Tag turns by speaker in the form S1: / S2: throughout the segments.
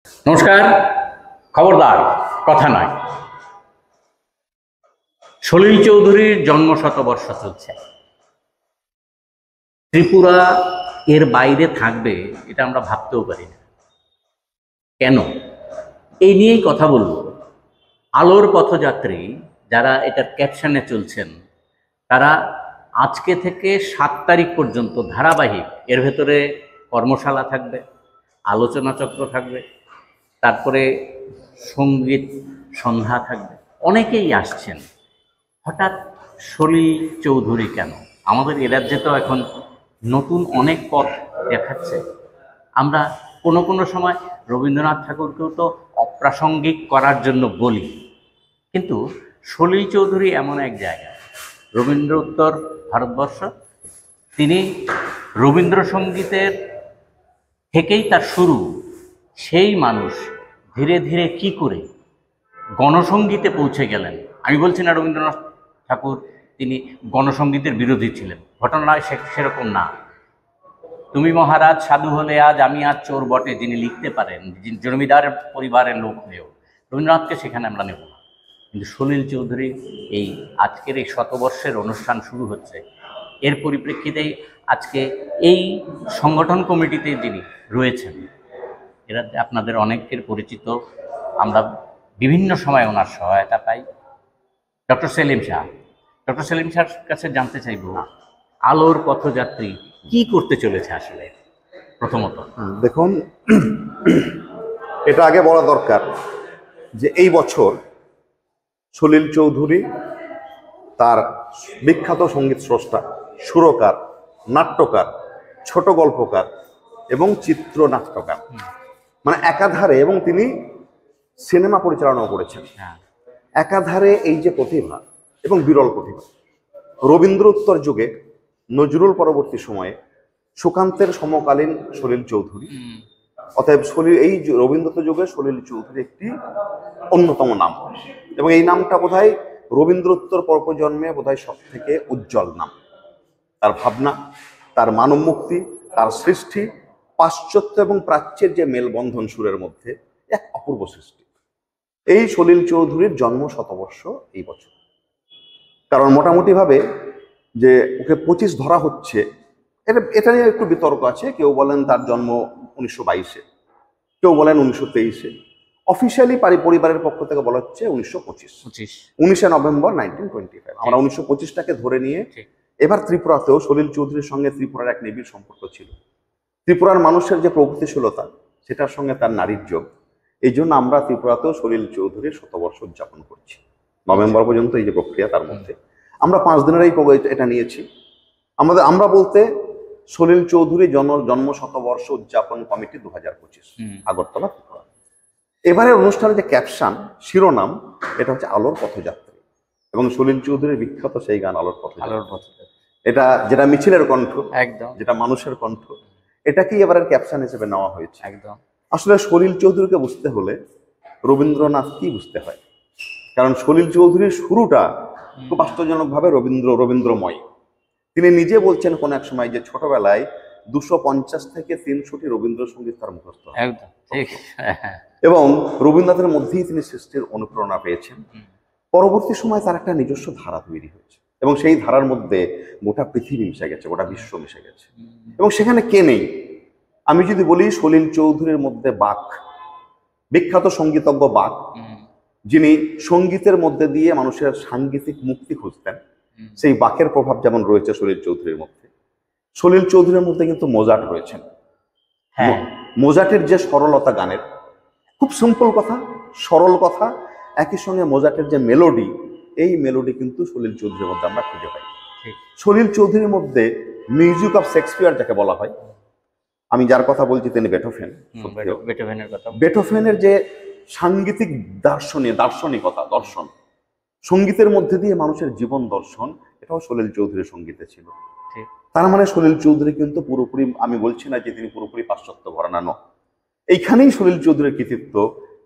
S1: নমস্কার। খবরদার কথা নয়, সলিল চৌধুরীর জন্ম শতবর্ষ চলছে। ত্রিপুরা এর বাইরে থাকবে এটা আমরা ভাবতেও পারি না। কেন? এই নিয়েই কথা বলবো। আলোর পথযাত্রী যারা এটার ক্যাপশনে চলছেন, তারা আজকে থেকে 7 তারিখ পর্যন্ত ধারাবাহিক এর ভেতরে কর্মশালা থাকবে, আলোচনা চক্র থাকবে, তারপরে সঙ্গীত সন্ধ্যা থাকবে। অনেকেই আসছেন। হঠাৎ সলিল চৌধুরী কেন? আমাদের এ রাজ্যে তো এখন নতুন অনেক পথ দেখাচ্ছে। আমরা কোনো কোনো সময় রবীন্দ্রনাথ ঠাকুরকেও তো অপ্রাসঙ্গিক করার জন্য বলি, কিন্তু সলিল চৌধুরী এমন এক জায়গা, রবীন্দ্র উত্তর ভারতবর্ষ, তিনি রবীন্দ্রসঙ্গীতের থেকেই তার শুরু। সেই মানুষ ধীরে ধীরে কি করে গণসঙ্গীতে পৌঁছে গেলেন। আমি বলছি না রবীন্দ্রনাথ ঠাকুর তিনি গণসঙ্গীতের বিরোধী ছিলেন, ঘটনায় সেরকম না। তুমি মহারাজ সাধু হলে আজ আমি আজ চোর বটে, যিনি লিখতে পারেন, জমিদার পরিবারের লোক হয়েও, রবীন্দ্রনাথকে সেখানে আমরা নেব না। কিন্তু সলিল চৌধুরী এই আজকের এই শতবর্ষের অনুষ্ঠান শুরু হচ্ছে, এর পরিপ্রেক্ষিতেই আজকে এই সংগঠন কমিটিতে যিনি রয়েছেন, এরা আপনাদের অনেকের পরিচিত। আমরা বিভিন্ন সময় ওনার সহায়তা পাই। ডক্টর সেলিম শাহ, ডক্টর সেলিম শাহর কাছে জানতে চাইব, আলোর পথযাত্রী কি করতে চলেছে আসলে। প্রথমত
S2: দেখুন, এটা আগে বলা দরকার যে এই বছর সলিল চৌধুরী তার বিখ্যাত সঙ্গীত স্রষ্টা, সুরকার, নাট্যকার, ছোট গল্পকার এবং চিত্রনাট্যকার, মানে একাধারে, এবং তিনি সিনেমা পরিচালনাও করেছেন। একাধারে এই যে প্রতিভা এবং বিরল প্রতিভা, রবীন্দ্র উত্তর যুগে, নজরুল পরবর্তী সময়ে, সুকান্তের সমকালীন সলিল চৌধুরী, অতএব সলিল এই রবীন্দ্র যুগে সলিল চৌধুরী একটি অন্যতম নাম, এবং এই নামটা বোধহয় রবীন্দ্রোত্তর প্রজন্মে বোধহয় সব থেকে উজ্জ্বল নাম। তার ভাবনা, তার মানব মুক্তি, তার সৃষ্টি, পাশ্চাত্য এবং প্রাচ্যের যে মেলবন্ধন সুরের মধ্যে এক অপূর্ব সৃষ্টি। এই সলিল চৌধুরীর জন্ম শতবর্ষ এই বছর। কারণ মোটামুটি ভাবে যে ওকে 25 ধরা হচ্ছে, এটা নিয়ে একটু বিতর্ক আছে। কেউ বলেন তার জন্ম 1922-এ, কেউ বলেন 1923-এ। অফিসিয়ালি পরিবারের পক্ষ থেকে বলা হচ্ছে 1925, নভেম্বর 1925। আমরা 1925টাকে ধরে নিয়ে এবার ত্রিপুরাতেও সলিল চৌধুরীর সঙ্গে ত্রিপুরার এক নিবিড় সম্পর্ক ছিল। ত্রিপুরার মানুষের যে প্রগতিশীলতা, সেটার সঙ্গে তার নারীর যোগ, এই জন্য আমরা ত্রিপুরাতেও সলিল চৌধুরীর শতবর্ষ উদযাপন করছি। নভেম্বর পর্যন্ত এই যে প্রক্রিয়া, তার মধ্যে আমরা 5 দিনের এই এটা নিয়েছি। আমরা বলতে সলিল চৌধুরী জন্ম শতবর্ষ উদযাপন কমিটি 2025, আগরতলা, ত্রিপুরা। এবারের অনুষ্ঠানের যে ক্যাপশন, শিরোনাম, এটা হচ্ছে আলোর পথযাত্রী, এবং সলিল চৌধুরীর বিখ্যাত সেই গান আলোর পথযাত্রী। এটা যেটা মিছিলের কণ্ঠ, একদম যেটা মানুষের কণ্ঠ, এটাকেই এবারের ক্যাপশন হিসেবে নেওয়া হয়েছে। একদম আসলে সলিল চৌধুরীকে বুঝতে হলে রবীন্দ্রনাথ কি বুঝতে হয়, কারণ সলিল চৌধুরীর শুরুটা খুব আশ্চর্যজনকভাবে রবীন্দ্রময়। তিনি নিজে বলছেন কোন এক সময় যে ছোটবেলায় 250 থেকে 300টি রবীন্দ্রসঙ্গীত তার মুখস্থ, এবং রবীন্দ্রনাথের মধ্যেই তিনি সৃষ্টির অনুপ্রেরণা পেয়েছেন। পরবর্তী সময় তার একটা নিজস্ব ধারা তৈরি হয়েছে, এবং সেই ধারার মধ্যে গোটা পৃথিবী মিশে গেছে, গোটা বিশ্ব মিশে গেছে। এবং সেখানে কে নেই? আমি যদি বলি সলিল চৌধুরীর মধ্যে বাক, বিখ্যাত সঙ্গীতজ্ঞ বাক, যিনি সঙ্গীতের মধ্যে দিয়ে মানুষের সাংগীতিক মুক্তি খুঁজতেন, সেই বাকের প্রভাব যেমন রয়েছে সলিল চৌধুরীর মধ্যে, সলিল চৌধুরীর মধ্যে কিন্তু মোজার্ট রয়েছেন। হ্যাঁ, মোজার্টের যে সরলতা গানের, খুব সিম্পল কথা, সরল কথা, একই সঙ্গে মোজার্টের যে মেলোডি, এই মেলোডি কিন্তু সলিল চৌধুরীর মধ্যে আমরা খুঁজে পাই। সলিল চৌধুরীর মধ্যে মিউজিক অফ শেক্সপিয়ার যাকে বলা হয়, আমি যার কথা বলছি তিনি বেথোভেন। বেথোভেনের যে সাংগীতিক দার্শনিকতা, দর্শন, সঙ্গীতের মধ্যে দিয়ে মানুষের জীবন দর্শন, এটাও সলিল চৌধুরীর সঙ্গীতে ছিল। তার মানে সলিল চৌধুরী কিন্তু পুরোপুরি, আমি বলছি না যে তিনি পুরোপুরি পাশ্চাত্য ঘরানা, নন। এইখানেই সলিল চৌধুরীর কৃতিত্ব।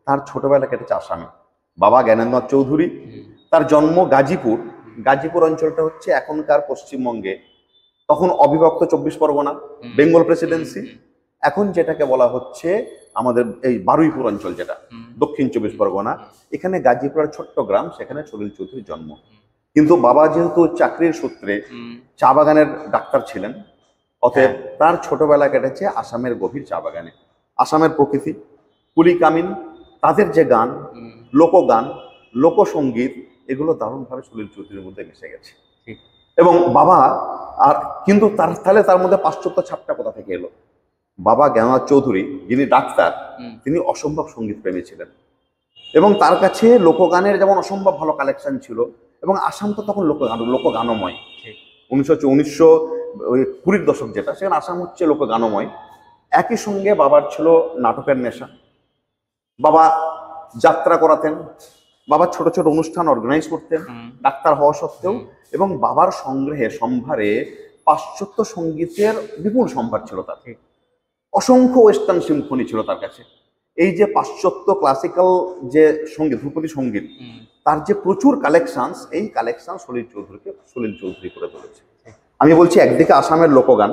S2: তার ছোটবেলা কেটেছে আসামে, বাবা জ্ঞানেন্দ্রনাথ চৌধুরী, তার জন্ম গাজীপুর। গাজীপুর অঞ্চলটা হচ্ছে এখনকার পশ্চিমবঙ্গে, তখন অবিভক্ত 24 পরগনা, বেঙ্গল প্রেসিডেন্সি। এখন যেটাকে বলা হচ্ছে আমাদের এই বারুইপুর অঞ্চল, যেটা দক্ষিণ 24 পরগনা, এখানে গাজীপুরের ছোট্ট গ্রাম, সেখানে সলিল চৌধুরীর জন্ম। কিন্তু বাবা যেহেতু চাকরির সূত্রে চা বাগানের ডাক্তার ছিলেন, অতএব তার ছোটবেলা কেটেছে আসামের গভীর চা বাগানে। আসামের প্রকৃতি, কুলি কামিন, তাদের যে গান, লোকগান, লোকসঙ্গীত, এগুলো দারুণভাবে সলিল চৌধুরীর মধ্যে মিশে গেছে। এবং বাবা আর কিন্তু তার মধ্যে পাশ্চাত্য ছাপটা কোথা থেকে এলো? বাবা জ্ঞাননাথ চৌধুরী, যিনি ডাক্তার, তিনি অসম্ভব সঙ্গীত প্রেমী ছিলেন এবং তার কাছে লোকগানের যেমন অসম্ভব ভালো কালেকশন ছিল, এবং আসাম তো তখন লোকগানময়। 1920 দশক যেটা, সেখানে আসাম হচ্ছে লোকগানময়। একই সঙ্গে বাবার ছিল নাটকের নেশা। বাবা যাত্রা করাতেন, বাবা ছোট ছোট অনুষ্ঠান অর্গানাইজ করতেন ডাক্তার হওয়া সত্ত্বেও, এবং বাবার সংগ্রহে সম্ভারে পাশ্চাত্য সঙ্গীতের বিপুল সম্ভার ছিল তার। অসংখ্য ওয়েস্টার্ন সিম্ফনি ছিল তার কাছে। এই যে পাশ্চাত্য ক্লাসিক্যাল যে সঙ্গীত, ধ্রুপদী সঙ্গীত, তার যে প্রচুর কালেকশনস, এই কালেকশন সলিল চৌধুরী করে তুলেছে। আমি বলছি, একদিকে আসামের লোকগান,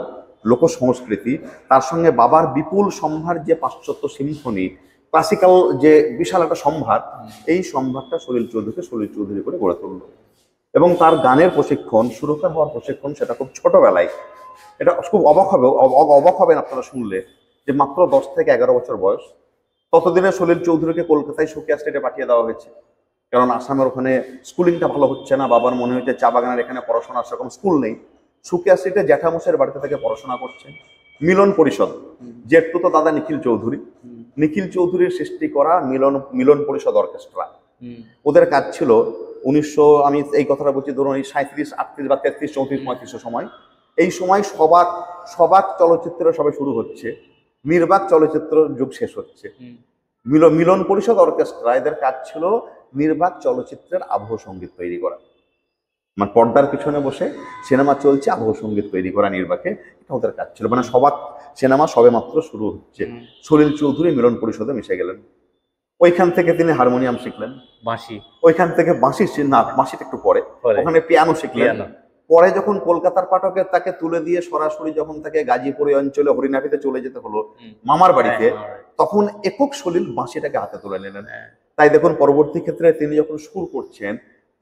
S2: লোক সংস্কৃতি, তার সঙ্গে বাবার বিপুল সম্ভার যে পাশ্চাত্য সিম্ফনি, ক্লাসিক্যাল যে বিশাল একটা সম্ভার, এই সম্ভারটা সলিল চৌধুরী করে গড়ে তুলল। এবং তার গানের প্রশিক্ষণ, সুরকার হওয়ার প্রশিক্ষণ, সেটা খুব ছোটবেলায়। এটা খুব অবাক হবেন আপনারা শুনলে যে মাত্র 10 থেকে 11 বছর বয়স, ততদিনে সলিল চৌধুরীকে কলকাতায় সুকিয়া স্টেটে পাঠিয়ে দেওয়া হয়েছে। কারণ আসামের ওখানে স্কুলিংটা ভালো হচ্ছে না, বাবার মনে হয়েছে চা বাগানের এখানে পড়াশোনা সেরকম স্কুল নেই। সুকিয়া স্টেটে জ্যাঠামশাইয়ের বাড়িতে থেকে পড়াশোনা করছেন। মিলন পরিষদ, জেঠু তো দাদা নিখিল চৌধুরীর সৃষ্টি করা মিলন পরিষদ অর্কেস্ট্রা, ওদের কাজ ছিল আমি এই কথাটা বলছি ধরুন এই 37, 38 বা 33, 34, 35 সময়, এই সময় সবাক চলচ্চিত্র সবে শুরু হচ্ছে, নির্বাক চলচ্চিত্র যুগ শেষ হচ্ছে। মিলন পরিষদ অর্কেস্ট্রা, এদের কাজ ছিল নির্বাক চলচ্চিত্রের আবহ সঙ্গীত তৈরি করা। মানে পর্দার পিছনে বসে সিনেমা চলছে, আবহ সঙ্গীত তৈরি করা নির্বাকে, এটা ওদের কাজ ছিল। মানে সবাক সিনেমা সবে মাত্র শুরু হচ্ছে, সলিল চৌধুরী মিলন পরিষদে মিশে গেলেন। ওইখান থেকে তিনি হারমোনিয়াম শিখলেন, বাঁশি, ওইখান থেকে বাঁশিটা একটু পরে, ওখানে পিয়ানো শিখলেন। পরে যখন কলকাতার পাঠকে তাকে তুলে দিয়ে সরাসরি যখন তাকে গাজীপুর অঞ্চলে হরিনাভিতে চলে যেতে হলো মামার বাড়িতে, তখন একক সলিল বাঁশিটাকে হাতে তুলে নিলেন। তাই দেখুন পরবর্তী ক্ষেত্রে তিনি যখন সুর করছেন,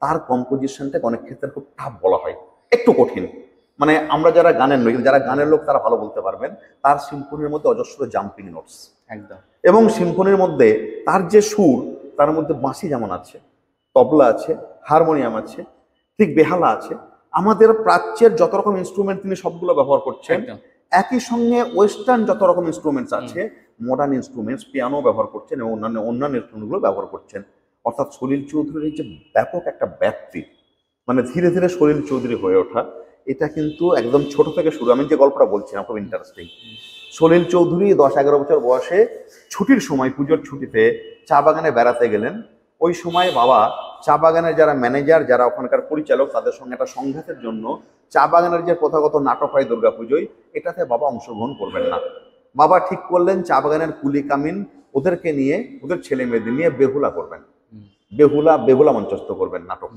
S2: তার কম্পোজিশনটাকে অনেক ক্ষেত্রে খুব টাফ বলা হয়, একটু কঠিন। মানে আমরা যারা গানের নই, যারা গানের লোক তারা ভালো বলতে পারবেন, তার সিম্ফনির মধ্যে অজস্র জাম্পিং নোটস একদম, এবং সিম্ফনির মধ্যে তার যে সুর, তার মধ্যে বাঁশি যেমন আছে, তবলা আছে, হারমোনিয়াম আছে, ঠিক বেহালা আছে। আমাদের প্রাচ্যের যত রকম ইনস্ট্রুমেন্ট তিনি সবগুলো ব্যবহার করছেন, একই সঙ্গে ওয়েস্টার্ন যত রকম ইনস্ট্রুমেন্টস আছে, মডার্ন ইনস্ট্রুমেন্টস, পিয়ানো ব্যবহার করছেন এবং অন্যান্য ইনস্ট্রুমেন্টগুলো ব্যবহার করছেন। অর্থাৎ সলিল চৌধুরীর যে ব্যাপক একটা ব্যাপ্তি, মানে ধীরে ধীরে সলিল চৌধুরী হয়ে ওঠা, এটা কিন্তু একদম ছোট থেকে শুরু। আমি যে গল্পটা বলছিলাম খুব ইন্টারেস্টিং। সলিল চৌধুরী 10-11 বছর বয়সে ছুটির সময়, পুজোর ছুটিতে চা বাগানে বেড়াতে গেলেন। ওই সময় বাবা চা বাগানের যারা ম্যানেজার, যারা ওখানকার পরিচালক, তাদের সঙ্গে একটা সংঘাতের জন্য চা বাগানের যে প্রথাগত নাটক হয় দুর্গাপুজোয়, এটাতে বাবা অংশগ্রহণ করবেন না। বাবা ঠিক করলেন চা বাগানের কুলি কামিন ওদেরকে নিয়ে, ওদের ছেলে মেয়েদের নিয়ে বেহুলা করবেন, বেহুলা মঞ্চস্থ করবেন নাটক।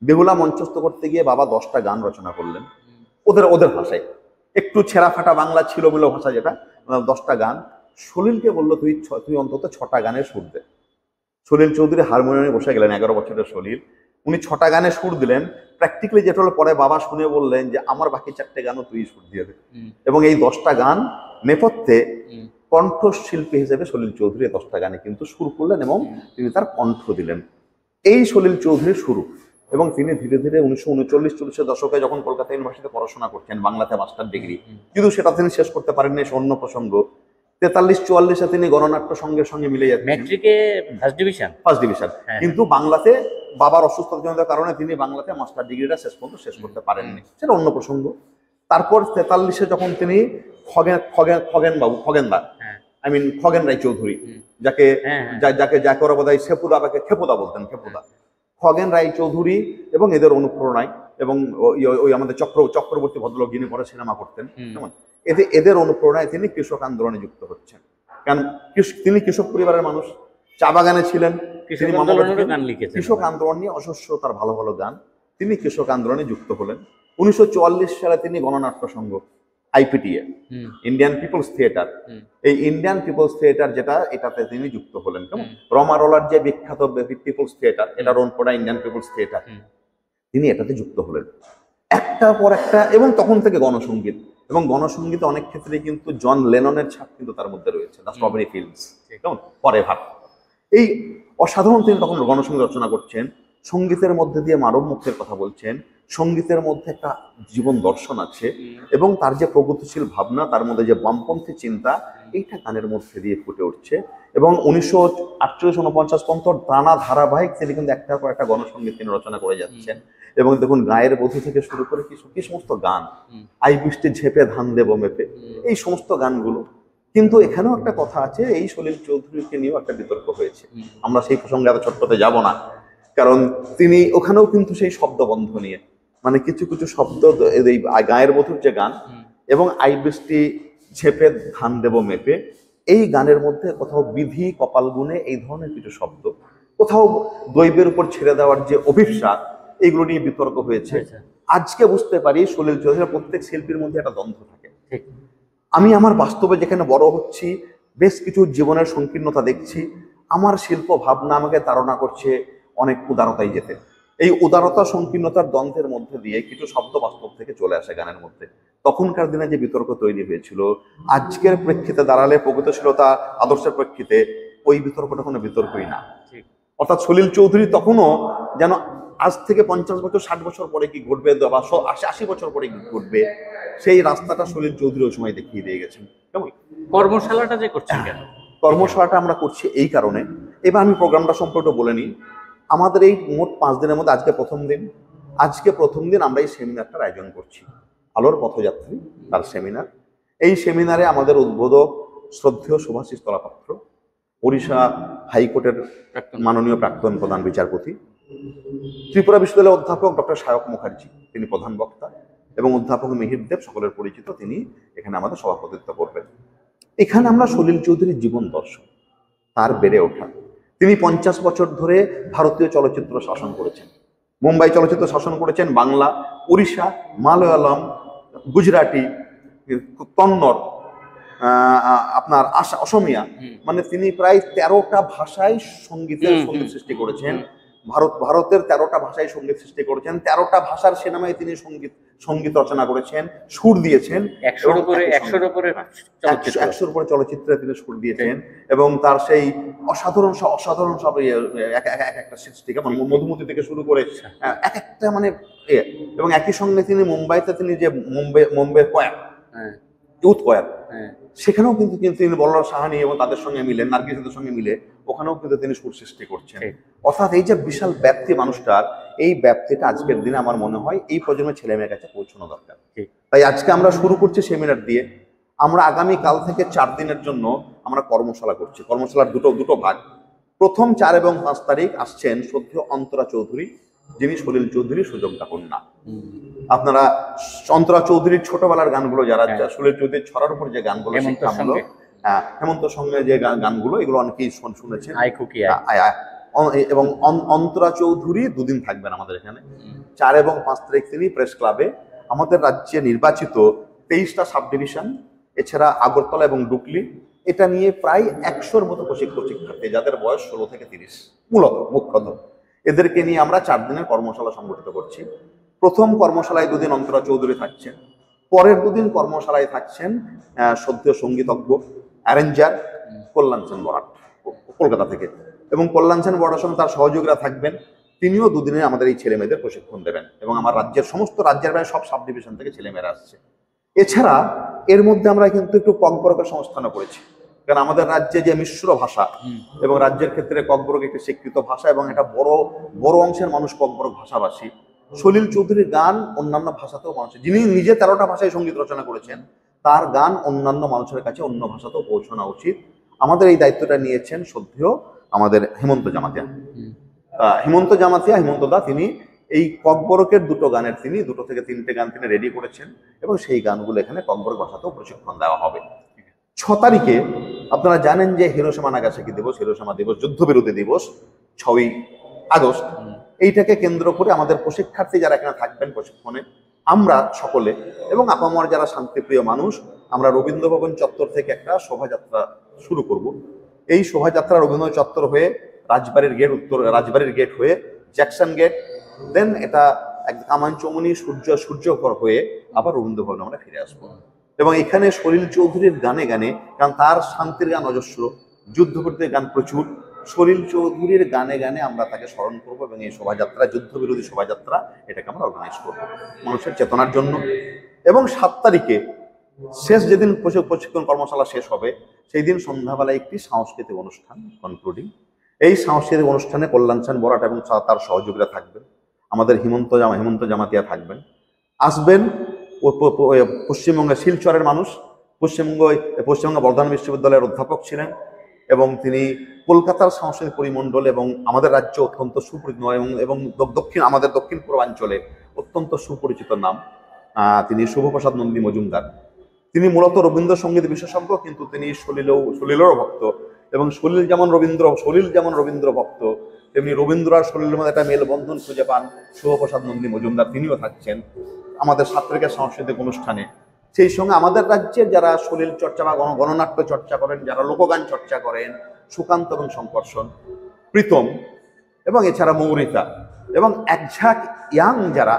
S2: বেহুলা মঞ্চস্থ করতে গিয়ে বাবা 10টা গান রচনা করলেন ওদের ভাষায়, একটু ছেঁড়া ফাটা বাংলা ছিল মিলো ভাষা, যেটা 10টা গান। সলিলকে বললো তুই অন্তত 6টা গানের সুর দে। সলিল চৌধুরী হারমোনিয়ামে বসে গেলেন, 11 বছরের সলিল, উনি 6টা গানে সুর দিলেন। প্র্যাকটিক্যালি যেটা হলো, পরে বাবা শুনে বললেন যে আমার বাকি 4টে গানও তুই সুর দিয়ে দে। এবং এই 10টা গান নেপথ্যে কণ্ঠশিল্পী হিসেবে সলিল চৌধুরী 10টা গানে কিন্তু সুর করলেন এবং তিনি তার কণ্ঠ দিলেন। এই সলিল চৌধুরীর শুরু। এবং তিনি ধীরে ধীরে 1939-40 দশকে যখন কলকাতা ইউনিভার্সিটিতে পড়াশোনা করছেন, বাংলাতে মাস্টার ডিগ্রি, কিন্তু সেটা তিনি শেষ করতে পারেননি, সে অন্য প্রসঙ্গ। 43-44-এ তিনি গণনাট্য সংঘের সঙ্গে মিলে যাচ্ছেন, ম্যাট্রিকে ফার্স্ট ডিভিশন। কিন্তু বাংলাতে বাবার অসুস্থতাজনিত কারণে তিনি বাংলাতে মাস্টার ডিগ্রিটা শেষ করতে পারেননি, সেটা অন্য প্রসঙ্গ। তারপর 43-এ যখন তিনি খগেন রায় চৌধুরী, যাকে ওরা বোধহয় খেপুদা বলতেন, খগেন রায় চৌধুরী এবং এদের অনুপ্রেরণায়, এবং ওই আমাদের চক্রবর্তী ভদ্রলোক যিনি পরে সিনেমা করতেন, এদের অনুপ্রেরণায় তিনি কৃষক আন্দোলনে যুক্ত হচ্ছেন। কারণ তিনি কৃষক পরিবারের মানুষ, চা বাগানে ছিলেন, কৃষক আন্দোলন নিয়ে অজস্র তার ভালো ভালো গান, তিনি কৃষক আন্দোলনে যুক্ত হলেন। 1944 সালে তিনি গণনাট্য সংঘ, আইপিটিএ, ইন্ডিয়ান পিপলস থিয়েটার। এই ইন্ডিয়ান পিপলস থিয়েটার যেটা, এটাতে তিনি যুক্ত হলেন। কেমন রমারোলার যে বিখ্যাত পিপলস থিয়েটার, এটা রোনপোড়া ইন্ডিয়ান পিপলস থিয়েটার, তিনি এটাতে যুক্ত হলেন একটার পর একটা। এবং তখন থেকে গণসঙ্গীত, এবং গণসঙ্গীতে অনেক ক্ষেত্রে কিন্তু জন লেননের ছাপ কিন্তু তার মধ্যে রয়েছে, দ্য স্ট্রবেরি ফিল্ডস, কেমন ফরএভার। এই অসাধারণ তিনি তখন গণসঙ্গীত রচনা করছেন, সঙ্গীতের মধ্যে দিয়ে মানব মুক্তির কথা বলছেন, সঙ্গীতের মধ্যে একটা জীবন দর্শন আছে, এবং তার যে প্রগতিশীল ভাবনা, তার মধ্যে যে বামপন্থী চিন্তা, এইটা গানের মধ্যে দিয়ে ফুটে উঠছে। এবং 1948-49 পর্যন্ত টানা ধারাবাহিক তিনি কিন্তু একটার পর একটা গণসঙ্গীত তিনি রচনা করে যাচ্ছেন। এবং দেখুন, গায়ের বধূ থেকে শুরু করে কি সমস্ত গান, আই বৃষ্টি ঝেপে ধান দেব মেপে, এই সমস্ত গানগুলো। কিন্তু এখানেও একটা কথা আছে, এই সলিল চৌধুরীকে নিয়েও একটা বিতর্ক হয়েছে। আমরা সেই প্রসঙ্গে এত ছোট্টতে যাব না, কারণ তিনি ওখানেও কিন্তু সেই শব্দবন্ধ নিয়ে, মানে কিছু কিছু শব্দ, এই গায়ের বধূর যে গান এবং আই বৃষ্টি ঝেপে ধান দেব মেপে, এই গানের মধ্যে কোথাও বিধি কপাল গুনে এই ধরনের কিছু শব্দ, কোথাও দৈবের উপর ছেড়ে দেওয়ার যে অভিশাপ, এইগুলো নিয়ে বিতর্ক হয়েছে। আজকে বুঝতে পারি সলিল চৌধুরী, প্রত্যেক শিল্পীর মধ্যে একটা দ্বন্দ্ব থাকে। আমি আমার বাস্তবে যেখানে বড় হচ্ছি, বেশ কিছু জীবনের সংকীর্ণতা দেখছি, আমার শিল্প ভাবনা আমাকে তাড়না করছে অনেক উদারতায় যেতে। এই উদারতা সংকীর্ণতার দ্বন্দ্বের মধ্যে দিয়ে কিছু শব্দ বাস্তব থেকে চলে আসে গানের মধ্যে। তখনকার দিনে যে বিতর্ক তৈরি হয়েছিল, আজকের প্রেক্ষিতে দাঁড়ালে, প্রগতিশীলতা আদর্শের প্রেক্ষিতে, ওই বিতর্কটা কোনো বিতর্কই না। অর্থাৎ সলিল চৌধুরী তখনও যেন আজ থেকে 50 বছর 60 বছর পরে কি ঘটবে, বা 80 বছর পরে কি ঘটবে, সেই রাস্তাটা সলিল চৌধুরী ওই সময় দেখিয়ে দিয়ে গেছেন। কেমন
S1: কর্মশালাটা যে করছেন কেন?
S2: কর্মশালাটা আমরা করছি এই কারণে। এবার আমি প্রোগ্রামটা সম্পর্কে বলে নিই। আমাদের এই মোট 5 দিনের মধ্যে আজকে প্রথম দিন আমরা এই সেমিনারটার আয়োজন করছি, আলোর পথযাত্রী তার সেমিনার। এই সেমিনারে আমাদের উদ্বোধক শ্রদ্ধেয় শুভাশিস তলাপাত্র, ওড়িশা হাইকোর্টের মাননীয় প্রাক্তন প্রধান বিচারপতি, ত্রিপুরা বিশ্ববিদ্যালয়ের অধ্যাপক ডক্টর সায়ক মুখার্জি, তিনি প্রধান বক্তা, এবং অধ্যাপক মিহির দেব, সকলের পরিচিত, তিনি এখানে আমাদের সভাপতিত্ব করবেন। এখানে আমরা সলিল চৌধুরীর জীবন দর্শন, তার বেড়ে ওঠা। তিনি 50 বছর ধরে ভারতীয় চলচ্চিত্র শাসন করেছেন, মুম্বাই চলচ্চিত্র শাসন করেছেন, বাংলা, উড়িষ্যা, মালয়ালম, গুজরাটি, কন্নড়, আপনার অসমিয়া, মানে তিনি প্রায় 13টা ভাষায় সঙ্গীত সৃষ্টি করেছেন। ভারতের 13টা ভাষায় সঙ্গীত সৃষ্টি করেছেন, 13টা ভাষার সিনেমায় তিনি সঙ্গীত রচনা করেছেন, সুর দিয়েছেন।
S1: 100-র উপরে
S2: চলচ্চিত্রে তিনি সুর দিয়েছেন, এবং তার সেই অসাধারণ সব একটা সৃষ্টি, কেমন মধুমতি থেকে শুরু করে এক একটা, মানে এবং একই সঙ্গে তিনি মুম্বাইতে, তিনি যে মুম্বাই কোয়ার, ইউথ কোয়ার, সেখানেও কিন্তু তিনি বল্লভ সাহানি এবং তাদের সঙ্গে মিলে, নার্গিসের সঙ্গে মিলে, ওখানেও কিন্তু তিনি সুর সৃষ্টি করছেন। অর্থাৎ এই যে বিশাল ব্যাপ্তি মানুষটার, এই ব্যাপ্তিটা আজকের দিনে আমার মনে হয় এই প্রজন্মের ছেলে মেয়ের কাছে পৌঁছানো দরকার। তাই আজকে আমরা শুরু করছি সেমিনার দিয়ে। আমরা আগামী কাল থেকে 4 দিনের জন্য আমরা কর্মশালা করছি। কর্মশালার দুটো ভাগ। প্রথম 4 এবং 5 তারিখ আসছেন শ্রদ্ধেয় অন্তরা চৌধুরী, যিনি সলিল চৌধুরীর সুযোগ্যা কন্যা। আপনারা অন্তরা চৌধুরীর ছোটবেলার গানগুলো, যারা সলিল চৌধুরীর ছড়ার উপর যে গানগুলো, শিক্ষাগুলো, হেমন্ত সঙ্গে যে গানগুলো, এগুলো অনেকেই শুনেছেন। এবং অন্তরা চৌধুরী 2 দিন থাকবেন আমাদের এখানে। 4 এবং 5 তারিখ তিনি প্রেস ক্লাবে আমাদের রাজ্যে নির্বাচিত 23টা সাব ডিভিশন, এছাড়া আগরতলা এবং ডুকলি, এটা নিয়ে প্রায় 100-র মতো শিক্ষার্থী, যাদের বয়স 16 থেকে 30, মুখ্যত এদেরকে নিয়ে আমরা 4 দিনের কর্মশালা সংগঠিত করছি। প্রথম কর্মশালায় 2 দিন অন্তরা চৌধুরী থাকছেন, পরের 2 দিন কর্মশালায় থাকছেন শ্রদ্ধেয় সঙ্গীতজ্ঞ, অ্যারেঞ্জার কল্যাণ সেন বরাট, কলকাতা থেকে, এবং কল্যাণ সেন বরাটের সঙ্গে তার সহযোগীরা থাকবেন। তিনিও 2 দিনে আমাদের এই ছেলে মেয়েদের প্রশিক্ষণ দেবেন, এবং আমার রাজ্যের বাইরে সব সাব ডিভিশন থেকে ছেলেমেয়েরা আসছে। এছাড়া এর মধ্যে আমরা কিন্তু একটু ককবরকের সংস্থানও করেছি, কারণ আমাদের রাজ্যে যে মিশ্র ভাষা, এবং রাজ্যের ক্ষেত্রে ককবরক একটি স্বীকৃত ভাষা, এবং এটা বড় অংশের মানুষ ককবরক ভাষাভাষী। সলিল চৌধুরীর গান অন্যান্য ভাষাতেও মানুষের, যিনি নিজে 13টা ভাষায় সঙ্গীত রচনা করেছেন, তার গান অন্যান্য মানুষের কাছে অন্য ভাষাতেও পৌঁছানো উচিত। আমাদের এই দায়িত্বটা নিয়েছেন শ্রদ্ধেয় আমাদের হেমন্ত দা, তিনি এই ককবরকের 2টো গানের, তিনি 2 থেকে 3টে গান তিনি রেডি করেছেন, এবং সেই গানগুলো এখানে ককবরক ভাষাতেও প্রশিক্ষণ দেওয়া হবে। 6 তারিখে আপনারা জানেন যে হিরোশিমা নাগাসাকি দিবস, হিরোশিমা দিবস, যুদ্ধবিরোধী দিবস, 6ই আগস্ট। এইটাকে কেন্দ্র করে আমাদের প্রশিক্ষার্থী যারা এখানে থাকবেন প্রশিক্ষণে, আমরা সকলে এবং আপামর যারা শান্তিপ্রিয় মানুষ, আমরা রবীন্দ্র ভবন চত্বর থেকে একটা শোভাযাত্রা শুরু করব। এই শোভাযাত্রা রবীন্দ্র চত্বর হয়ে রাজবাড়ির গেট হয়ে জ্যাকসন গেট, দেন এটা এক কামানচমনি সূর্যকর হয়ে আবার রবীন্দ্র ভবনে আমরা ফিরে আসবো। এবং এখানে সলিল চৌধুরীর গানে গানে, কারণ তার শান্তির গান অজস্র, যুদ্ধবিরোধী গান প্রচুর, সলিল চৌধুরীর গানে গানে আমরা তাকে স্মরণ করবো এবং এই শোভাযাত্রা, যুদ্ধবিরোধী শোভাযাত্রা, এটাকে আমরা অর্গানাইজ করবো মানুষের চেতনার জন্য। এবং 7 তারিখে শেষ যেদিন প্রশিক্ষণ কর্মশালা শেষ হবে, সেই দিন সন্ধ্যাবেলায় একটি সাংস্কৃতিক অনুষ্ঠান কনক্লুডিং। এই সাংস্কৃতিক অনুষ্ঠানে কল্যাণ সেন বরাট এবং তার সহযোগীরা থাকবেন, আমাদের হেমন্ত জামাতিয়া থাকবেন, আসবেন পশ্চিমবঙ্গের শিলচরের মানুষ, পশ্চিমবঙ্গ বর্ধমান বিশ্ববিদ্যালয়ের অধ্যাপক ছিলেন এবং তিনি কলকাতার সাংস্কৃতিক পরিমণ্ডল এবং আমাদের রাজ্য অত্যন্ত সুপরিচিত এবং আমাদের দক্ষিণ পূর্বাঞ্চলে অত্যন্ত সুপরিচিত নাম। তিনি শুভপ্রসাদ নন্দী মজুমদার। তিনি মূলত রবীন্দ্রসঙ্গীত বিশেষজ্ঞ, কিন্তু তিনি সলিলেরও ভক্ত এবং সলিল যেমন রবীন্দ্র ভক্ত, তেমনি রবীন্দ্র আর সলিলের মধ্যে একটা মেলবন্ধন খুঁজে পান শুভপ্রসাদ নন্দী মজুমদার, তিনিও থাকছেন আমাদের 7 তারিখের সাংস্কৃতিক অনুষ্ঠানে। সেই সঙ্গে আমাদের রাজ্যের যারা সলিল চর্চা বা গণনাট্য চর্চা করেন, যারা লোকগান চর্চা করেন, সুকান্ত এবং শঙ্কর্ষণ, প্রীতম এবং এছাড়া মৌরিতা এবং একঝাঁক ইয়াং যারা,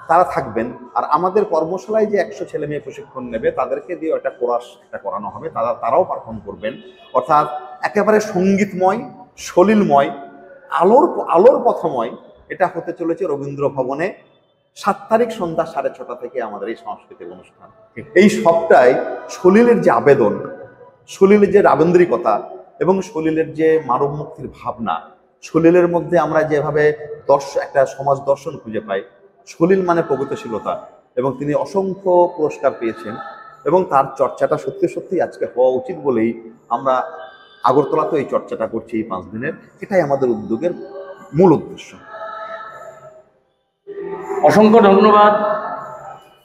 S2: তারা থাকবেন। আর আমাদের কর্মশালায় যে 100 ছেলে মেয়ে প্রশিক্ষণ নেবে, তাদেরকে দিয়ে একটা কোরাস করানো হবে, তারাও পারফর্ম করবেন। অর্থাৎ একেবারে সঙ্গীতময়, সলিলময়, আলোর পথময় এটা হতে চলেছে রবীন্দ্র ভবনে 7 তারিখ সন্ধ্যা 6:30 থেকে আমাদের এই সাংস্কৃতিক অনুষ্ঠান। এই সবটাই সলিলের যে আবেদন, সলিলের যে রাবেন্দ্রিকতা এবং সলিলের যে মানব মুক্তির ভাবনা, সলিলের মধ্যে আমরা যেভাবে একটা সমাজ দর্শন খুঁজে পাই, সলিল মানে প্রগতিশীলতা, এবং তিনি অসংখ্য পুরস্কার পেয়েছেন এবং তার চর্চাটা সত্যি সত্যি আজকে হওয়া উচিত বলেই আমরা আগরতলাতে এই চর্চাটা করছি এই 5 দিনের। এটাই আমাদের উদ্যোগের মূল উদ্দেশ্য।
S1: অসংখ্য ধন্যবাদ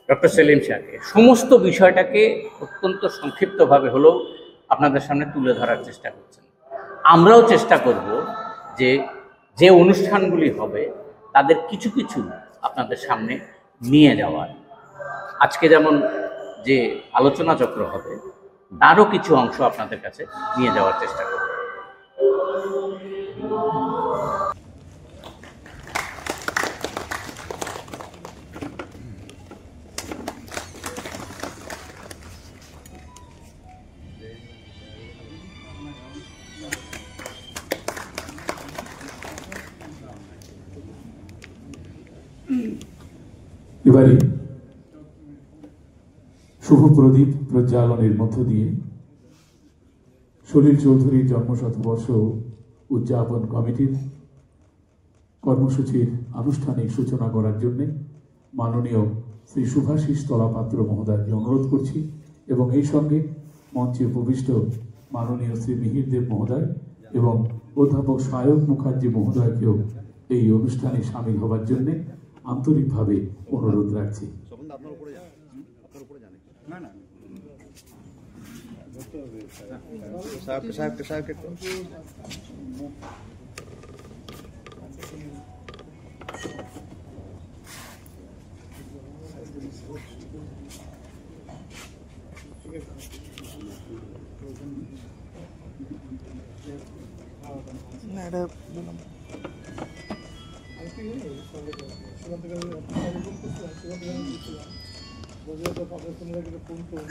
S1: ডক্টর সেলিম শাহকে। সমস্ত বিষয়টাকে অত্যন্ত সংক্ষিপ্তভাবে হলেও আপনাদের সামনে তুলে ধরার চেষ্টা করছেন। আমরাও চেষ্টা করব যে অনুষ্ঠানগুলি হবে তাদের কিছু কিছু আপনাদের সামনে নিয়ে যাওয়ার। আজকে যেমন যে আলোচনা চক্র হবে, তারও কিছু অংশ আপনাদের কাছে নিয়ে যাওয়ার চেষ্টা করব।
S3: এবারে শুভ প্রদীপ প্রজ্বালনের মধ্য দিয়ে সলিল চৌধুরীর জন্মশতবর্ষ উদযাপন কমিটির কর্মসূচির আনুষ্ঠানিক সূচনা করার জন্য মাননীয় শ্রী শুভাশিস তলাপাত্র মহোদয়কে অনুরোধ করছি এবং এই সঙ্গে মঞ্চে উপবিষ্ট মাননীয় শ্রী মিহির দেব মহোদয় এবং অধ্যাপক সায়ক মুখার্জি মহোদয়কেও এই অনুষ্ঠানে সামিল হবার জন্য আন্তরিকভাবে অনুরোধ রাখছি।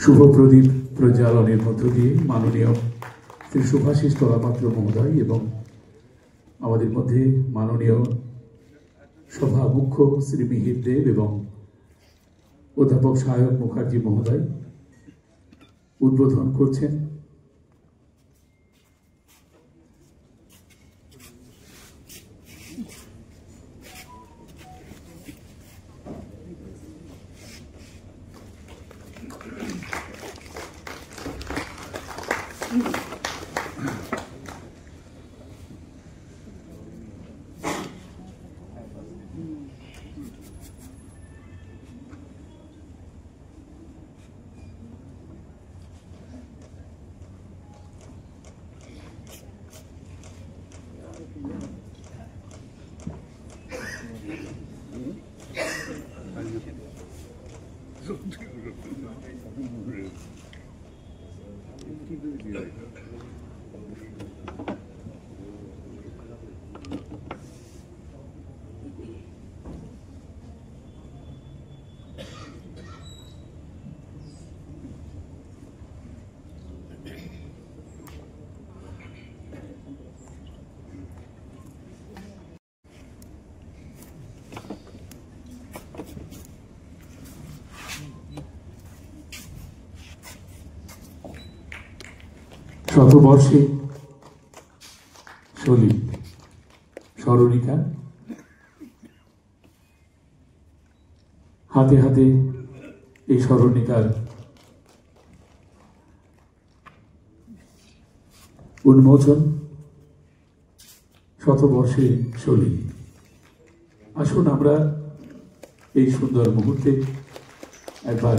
S3: শুভ প্রদীপ প্রজ্বালনের মধ্য দিয়ে মাননীয় শ্রী শুভাশিস তলাপাত্র মহোদয় এবং আমাদের মধ্যে মাননীয় সভা মুখ্য শ্রী মিহির দেব এবং অধ্যাপক সায়ক মুখার্জি মহোদয় উদ্বোধন করছেন। শতবর্ষে সলিল স্মরণিকা, হাতে হাতে এই স্মরণিকার উন্মোচন। শতবর্ষে সলিল, আসুন আমরা এই সুন্দর মুহূর্তে একবার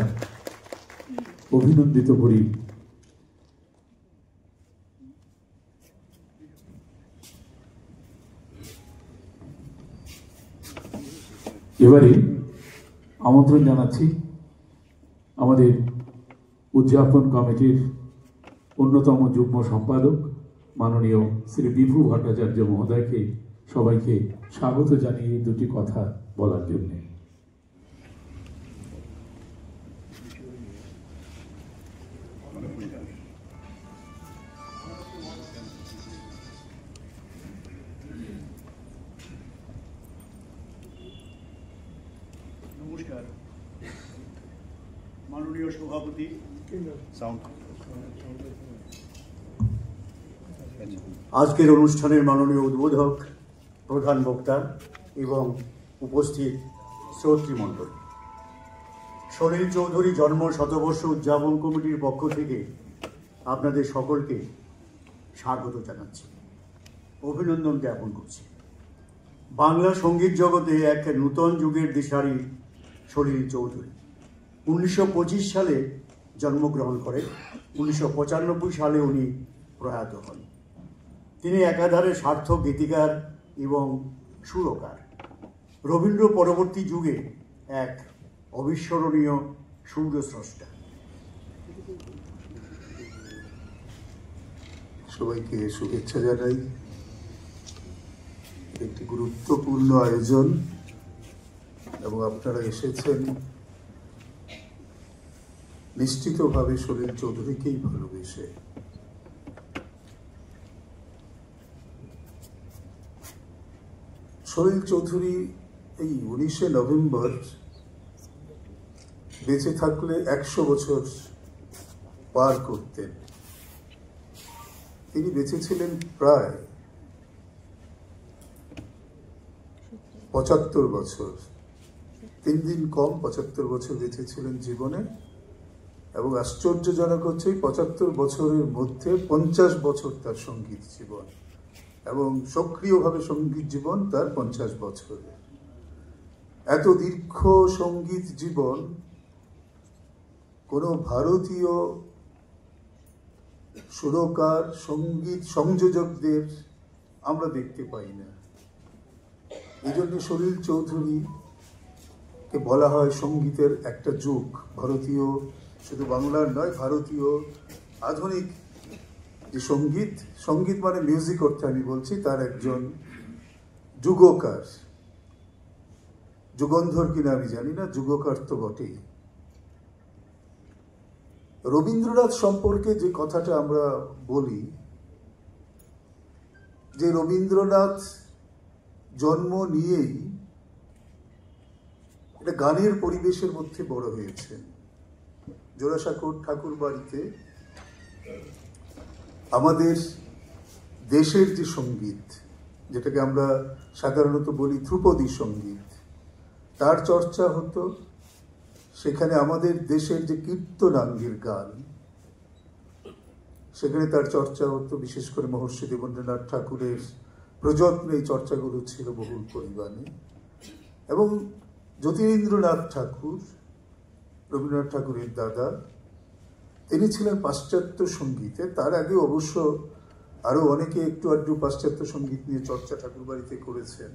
S3: অভিনন্দিত করি এবারে আমন্ত্রণ জানাচ্ছি আমাদের উদযাপন কমিটির অন্যতম যুগ্ম সম্পাদক মাননীয় শ্রী বিভু ভট্টাচার্য মহোদয়কে সবাইকে স্বাগত জানিয়ে দুটি কথা বলার জন্য।
S4: নমস্কার মাননীয় সভাপতি, আজকের অনুষ্ঠানের মাননীয় উদ্বোধক, প্রধান বক্তা এবং উপস্থিত শ্রোতৃমণ্ডল, সলিল চৌধুরী জন্ম শতবর্ষ উদযাপন কমিটির পক্ষ থেকে আপনাদের সকলকে স্বাগত জানাচ্ছি, অভিনন্দন জ্ঞাপন করছি। বাংলা সঙ্গীত জগতে এক নূতন যুগের দিশারি সলিল চৌধুরী 1925 সালে জন্মগ্রহণ করেন। 1995 সালে উনি প্রয়াত হন। তিনি একাধারে সার্থক গীতিকার এবং সুরকার। রবীন্দ্র পরবর্তী যুগে এক অবিস্মরণীয় সুরস্রষ্টা।
S5: সবাইকে শুভেচ্ছা জানাই। একটি গুরুত্বপূর্ণ আয়োজন এবং আপনারা এসেছেন নিশ্চিতভাবে সলিল চৌধুরীকেই ভালোবেসে। সলিল চৌধুরী এই 19শে নভেম্বর বেঁচে থাকলে 100 বছর পার করতেন। তিনি বেঁচে ছিলেন প্রায় 75 বছর, 3 দিন কম 75 বছর বেঁচে ছিলেন জীবনে। এবং আশ্চর্যজনক হচ্ছে 75 বছরের মধ্যে 50 বছর তার সঙ্গীত জীবন, এবং সক্রিয়ভাবে সঙ্গীত জীবন তার 50 বছরের। এত দীর্ঘ সঙ্গীত জীবন কোনো ভারতীয় সুরকার, সঙ্গীত সংযোজকদের আমরা দেখতে পাই না। এই জন্য সলিল চৌধুরীকে বলা হয় সঙ্গীতের একটা যুগ। ভারতীয়, শুধু বাংলার নয়, ভারতীয় আধুনিক যে সঙ্গীত, সঙ্গীত মানে মিউজিক অর্থে আমি বলছি, তার একজন যুগকার। যুগন্ধর কিনা আমি জানি না, যুগকার তো বটেই। রবীন্দ্রনাথ সম্পর্কে যে কথাটা আমরা বলি, যে রবীন্দ্রনাথ জন্ম নিয়েই এটা গানের পরিবেশের মধ্যে বড় হয়েছেন। জোড়াসাঁকোর ঠাকুর বাড়িতে আমাদের দেশের যে সঙ্গীত, যেটাকে আমরা সাধারণত বলি ধ্রুপদী সঙ্গীত, তার চর্চা হতো। সেখানে আমাদের দেশের যে কীর্তনাঙ্গের গান, সেখানে তার চর্চা হতো। বিশেষ করে মহর্ষি দেবেন্দ্রনাথ ঠাকুরের প্রযত্নে এই চর্চাগুলো ছিল বহুল পরিমাণে। এবং যতীন্দ্রনাথ ঠাকুর, রবীন্দ্রনাথ ঠাকুরের দাদা, তিনি ছিলেন পাশ্চাত্য সঙ্গীতে। তার আগে অবশ্য আরো অনেকে একটু আধটু পাশ্চাত্য সঙ্গীত নিয়ে চর্চা ঠাকুরবাড়িতে করেছেন।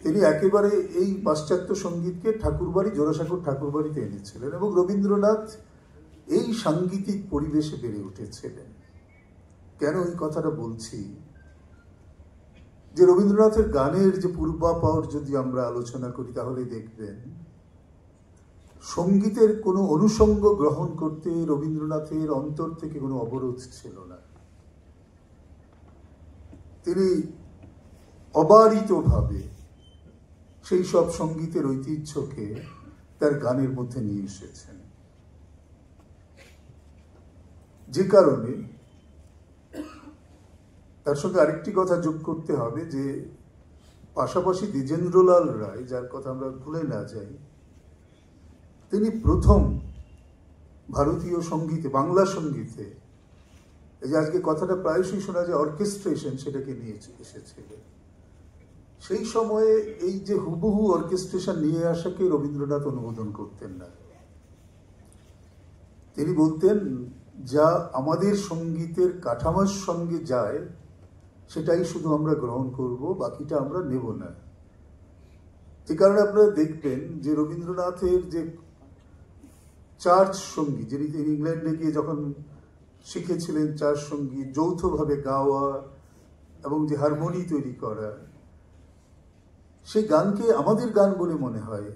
S5: তিনি একেবারে এই পাশ্চাত্য সঙ্গীতকে ঠাকুরবাড়ি, জোড়াসাঁকোর ঠাকুরবাড়িতে এনেছিলেন। এবং রবীন্দ্রনাথ এই সাংগীতিক পরিবেশে বেড়ে উঠেছিলেন। কেন এই কথাটা বলছি? যে রবীন্দ্রনাথের গানের যে পূর্বাপর যদি আমরা আলোচনা করি, তাহলে দেখবেন সঙ্গীতের কোনো অনুষঙ্গ গ্রহণ করতে রবীন্দ্রনাথের অন্তর থেকে কোনো অবরোধ ছিল না। তিনি অবারিতভাবে সেই সব সঙ্গীতের ঐতিহ্যকে তার গানের মধ্যে নিয়ে এসেছেন। যে কারণে তার সঙ্গে আরেকটি কথা যোগ করতে হবে যে পাশাপাশি দ্বিজেন্দ্রলাল রায়, যার কথা আমরা ভুলে না যাই, তিনি প্রথম ভারতীয় সঙ্গীতে, বাংলা সঙ্গীতে, এই যে আজকে কথাটা প্রায়শই শোনা যায় অর্কেস্ট্রেশন, সেটাকে নিয়ে এসেছিলেন। সেই সময়ে এই যে হুবহু অর্কেস্ট্রেশন নিয়ে আসাকে রবীন্দ্রনাথ অনুমোদন করতেন না। তিনি বলতেন, যা আমাদের সঙ্গীতের কাঠামোর সঙ্গে যায় সেটাই শুধু আমরা গ্রহণ করব, বাকিটা আমরা নেব না। যে কারণে আপনারা দেখবেন যে রবীন্দ্রনাথের যে চার্চ সঙ্গীত, যিনি ইংল্যান্ডে গিয়ে যখন শিখেছিলেন চার্চ সঙ্গীত, যৌথভাবে গাওয়া এবং যে হারমোনি তৈরি করা, সেই গানকে আমাদের গান বলে মনে হয়।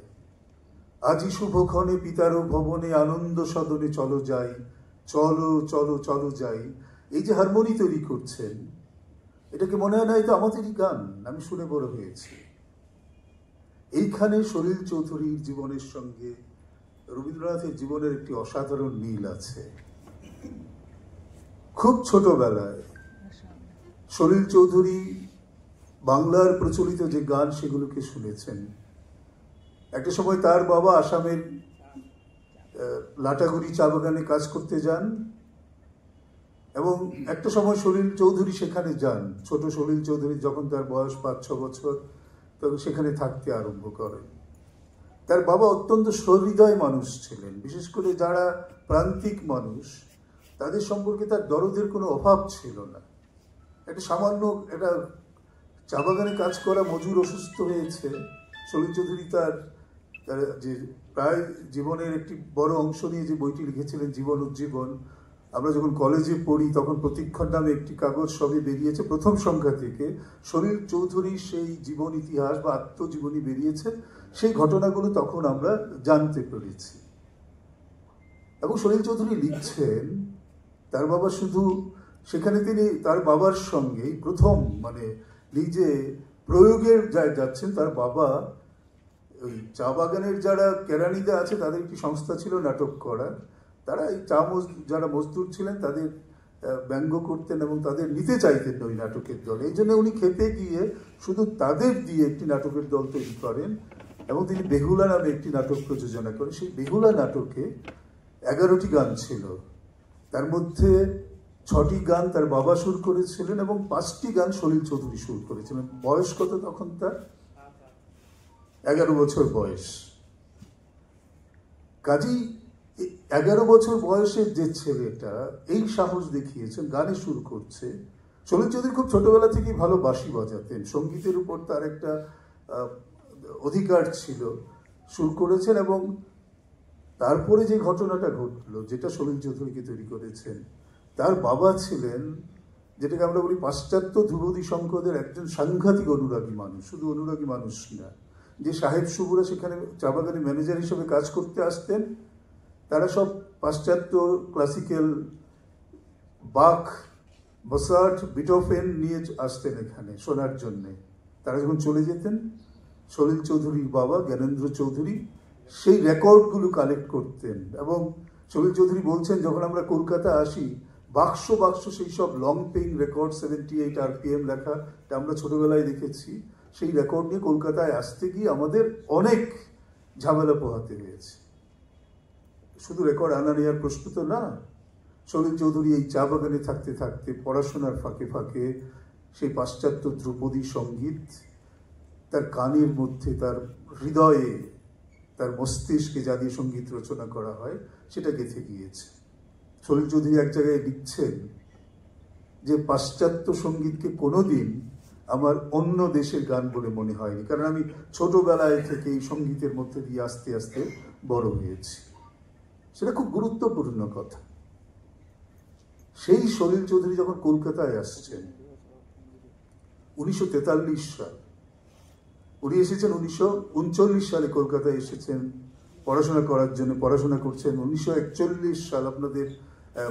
S5: আজি শুভক্ষণে পিতার ভবনে আনন্দ সদনে চলো যাই, চলো চলো চলো যাই, এই যে হারমোনি তৈরি করছেন, এটাকে মনে হয় না এটা আমাদেরই গান, আমি শুনে বড় হয়েছি। এইখানে সলিল চৌধুরীর জীবনের সঙ্গে রবীন্দ্রনাথের জীবনের একটি অসাধারণ মিল আছে। খুব ছোটবেলায় সলিল চৌধুরী বাংলার প্রচলিত যে গান সেগুলোকে শুনেছেন। একটা সময় তার বাবা আসামের লাটাগুড়ি চা বাগানে কাজ করতে যান এবং একটা সময় সলিল চৌধুরী সেখানে যান। ছোট সলিল চৌধুরী যখন তার বয়স 5-6 বছর, তখন সেখানে থাকতে আরম্ভ করেন। তার বাবা অত্যন্ত সহৃদয় মানুষ ছিলেন, বিশেষ করে যারা প্রান্তিক মানুষ তাদের সম্পর্কে তার দরদের কোনো অভাব ছিল না। একটা সামান্য একটা চা বাগানে কাজ করা মজুর অসুস্থ হয়েছে, সলিল চৌধুরী তার যে প্রায় জীবনের একটি বড় অংশ নিয়ে যে বইটি লিখেছিলেন জীবন উজ্জীবন, আমরা যখন কলেজে পড়ি তখন প্রতীক্ষণ নামে একটি কাগজ সবে বেরিয়েছে, প্রথম সংখ্যা থেকে সলিল চৌধুরীর সেই জীবন ইতিহাস বা আত্মজীবনী বেরিয়েছে। সেই ঘটনাগুলো তখন আমরা জানতে পেরেছি। এবং সলিল চৌধুরী লিখছেন তার বাবা শুধু সেখানে, তিনি তার বাবার সঙ্গে প্রথম নিজে প্রয়োগের যাচ্ছেন। তার বাবা ওই চা বাগানের যারা কেরানিদা আছে তাদের একটি সংস্থা ছিল নাটক করার, তারা এই যারা মজদুর ছিলেন তাদের ব্যঙ্গ করতেন এবং তাদের নিতে চাইতেন ওই নাটকের দলে। এই জন্য উনি খেপে গিয়ে শুধু তাদের দিয়ে একটি নাটকের দল তৈরি করেন এবং তিনি বেহুলা নামে একটি নাটক প্রযোজনা করেন। সেই বেহুলা নাটকে 11টি গান ছিল, তার মধ্যে 6টি গান তার বাবা সুর করেছিলেন এবং 5টি গান সলিল চৌধুরী সুর করেছিলেন। বয়স কত তখন? তার 11 বছর বয়স। কাজেই 11 বছর বয়সের যে ছেলেটা এই সাহস দেখিয়েছেন, গানে সুর করছে। সলিল চৌধুরী খুব ছোটবেলা থেকেই ভালো বাঁশি বাজাতেন, সঙ্গীতের উপর তার একটা অধিকার ছিল, সুর করেছেন। এবং তারপরে যে ঘটনাটা ঘটলো, যেটা সলিল চৌধুরীকে তৈরি করেছেন, তার বাবা ছিলেন যেটাকে আমরা বলি পাশ্চাত্য ধ্রুপদী সংঘদের একজন সাংঘাতিক অনুরাগী মানুষ। শুধু অনুরাগী মানুষ না, যে সাহেব শুভরা সেখানে চা বাগানে ম্যানেজার হিসেবে কাজ করতে আসতেন, তারা সব পাশ্চাত্য ক্লাসিক্যাল বাখ, মসার্ট, বিটোফেন নিয়ে আসতেন এখানে শোনার জন্যে। তারা যখন চলে যেতেন, সলিল চৌধুরীর বাবা জ্ঞানেন্দ্র চৌধুরী সেই রেকর্ডগুলো কালেক্ট করতেন। এবং সলিল চৌধুরী বলছেন, যখন আমরা কলকাতা আসি, বাক্স বাক্স সেই সব লং পেইং রেকর্ড, 78 RPM লেখা, আমরা ছোটবেলায় দেখেছি। সেই রেকর্ড নিয়ে কলকাতায় আসতে গিয়ে আমাদের অনেক ঝামেলা পোহাতে হয়েছে। শুধু রেকর্ড আনা নেওয়ার প্রশ্ন তো না। সলিল চৌধুরী এই চা বাগানে থাকতে থাকতে পড়াশোনার ফাঁকে ফাঁকে সেই পাশ্চাত্য ধ্রুপদী সঙ্গীত তার কানের মধ্যে, তার হৃদয়ে, তার মস্তিষ্কে যা দিয়ে সঙ্গীত রচনা করা হয় সেটা গেঁথে গিয়েছে। সলিল চৌধুরী এক জায়গায় লিখছেন যে পাশ্চাত্য সঙ্গীতকে কোনোদিন আমার অন্য দেশের গান বলে মনে হয়নি, কারণ আমি ছোটবেলায় থেকে এই সঙ্গীতের মধ্যে দিয়ে আস্তে আস্তে বড় হয়েছি। সেটা খুব গুরুত্বপূর্ণ কথা। সেই সলিল চৌধুরী যখন কলকাতায় আসছেন 1943 সাল, উনি এসেছেন 1939 সালে কলকাতায় এসেছেন পড়াশোনা করার জন্য, পড়াশোনা করছেন। 1941 সাল, আপনাদের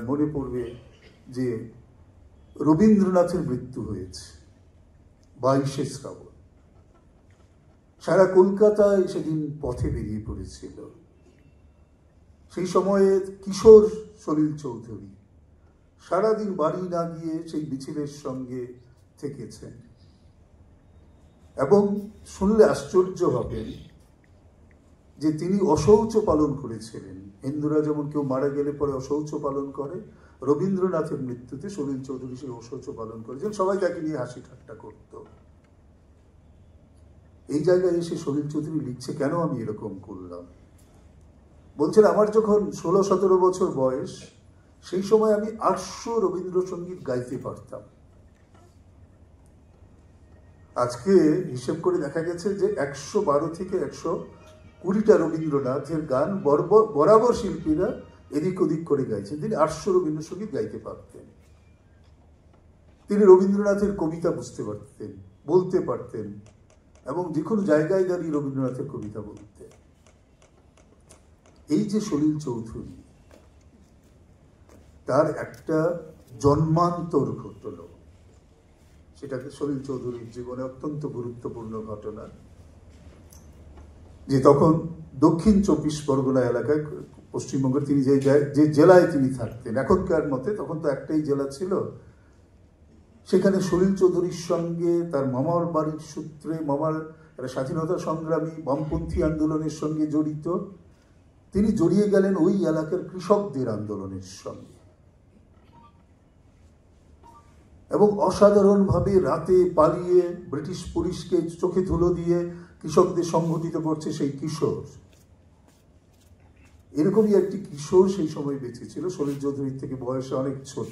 S5: মনে পড়বে যে রবীন্দ্রনাথের মৃত্যু হয়েছে 22শে শ্রাবণ। সারা কলকাতায় সেদিন পথে বেরিয়ে পড়েছিল। সেই সময়ে কিশোর সলিল চৌধুরী সারাদিন বাড়ি না গিয়ে সেই মিছিলের সঙ্গে থেকেছেন। এবং শুনলে আশ্চর্য হবেন যে তিনি অশৌচ পালন করেছিলেন। হিন্দুরা যেমন কেউ মারা গেলে পরে অশৌচ পালন করে, রবীন্দ্রনাথের মৃত্যুতে সলিল চৌধুরী সেই অশৌচ পালন করেছেন। সবাই তাকে নিয়ে হাসি ঠাট্টা করত। এই জায়গায় এসে সলিল চৌধুরী লিখছে, কেন আমি এরকম করলাম? বলছেন, আমার যখন 16-17 বছর বয়স, সেই সময় আমি 800 রবীন্দ্রসঙ্গীত গাইতে পারতাম। আজকে হিসেব করে দেখা গেছে যে 112 থেকে 120টা রবীন্দ্রনাথের গান বরাবর শিল্পীরা এদিক ওদিক করে গাইছেন। তিনি 800 রবীন্দ্রসঙ্গীত গাইতে পারতেন। তিনি রবীন্দ্রনাথের কবিতা বুঝতে পারতেন, বলতে পারতেন, এবং যে কোনো জায়গায় দাঁড়িয়ে রবীন্দ্রনাথের কবিতা বলতেন। এই যে সলিল চৌধুরী, তার একটা জন্মান্তর ঘটল, সেটাকে সলিল চৌধুরীর জীবনে অত্যন্ত গুরুত্বপূর্ণ ঘটনা। যে তখন দক্ষিণ 24 পরগনা এলাকায়, পশ্চিমবঙ্গের তিনি যে জেলায় তিনি থাকতেন, এখনকার মতে তখন তো একটাই জেলা ছিল, সেখানে সলিল চৌধুরীর সঙ্গে তার মামার বাড়ির সূত্রে, মামার স্বাধীনতা সংগ্রামী বামপন্থী আন্দোলনের সঙ্গে জড়িত, তিনি জড়িয়ে গেলেন ওই এলাকার কৃষকদের আন্দোলনের সঙ্গে। এবং অসাধারণভাবে রাতে পালিয়ে ব্রিটিশ পুলিশকে চোখে ধুলো দিয়ে কৃষকদের সংগঠিত করছে সেই কিশোর। এরকমই একটি কিশোর সেই সময় বেঁচে ছিল, সলিল চৌধুরীর থেকে বয়সে অনেক ছোট,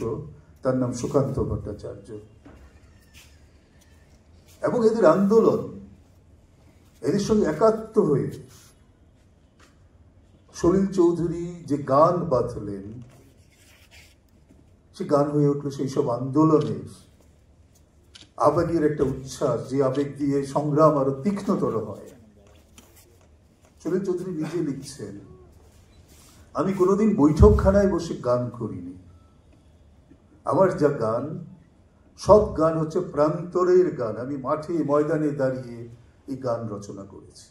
S5: তার নাম সুকান্ত ভট্টাচার্য। এবং এদের আন্দোলন, এদের সঙ্গে একাত্ম হয়ে সলিল চৌধুরী যে গান বাঁধলেন, সে গান হয়ে উঠল সেই সব আন্দোলনের আবেগের একটা উচ্ছ্বাস, যে আবেগ দিয়ে সংগ্রাম আরো তীক্ষ্ণতর হয়। সলিল চৌধুরী নিজে লিখছেন, আমি কোনোদিন বৈঠকখানায় বসে গান করিনি। আমার যা গান, সব গান হচ্ছে প্রান্তরের গান। আমি মাঠে ময়দানে দাঁড়িয়ে এই গান রচনা করেছি।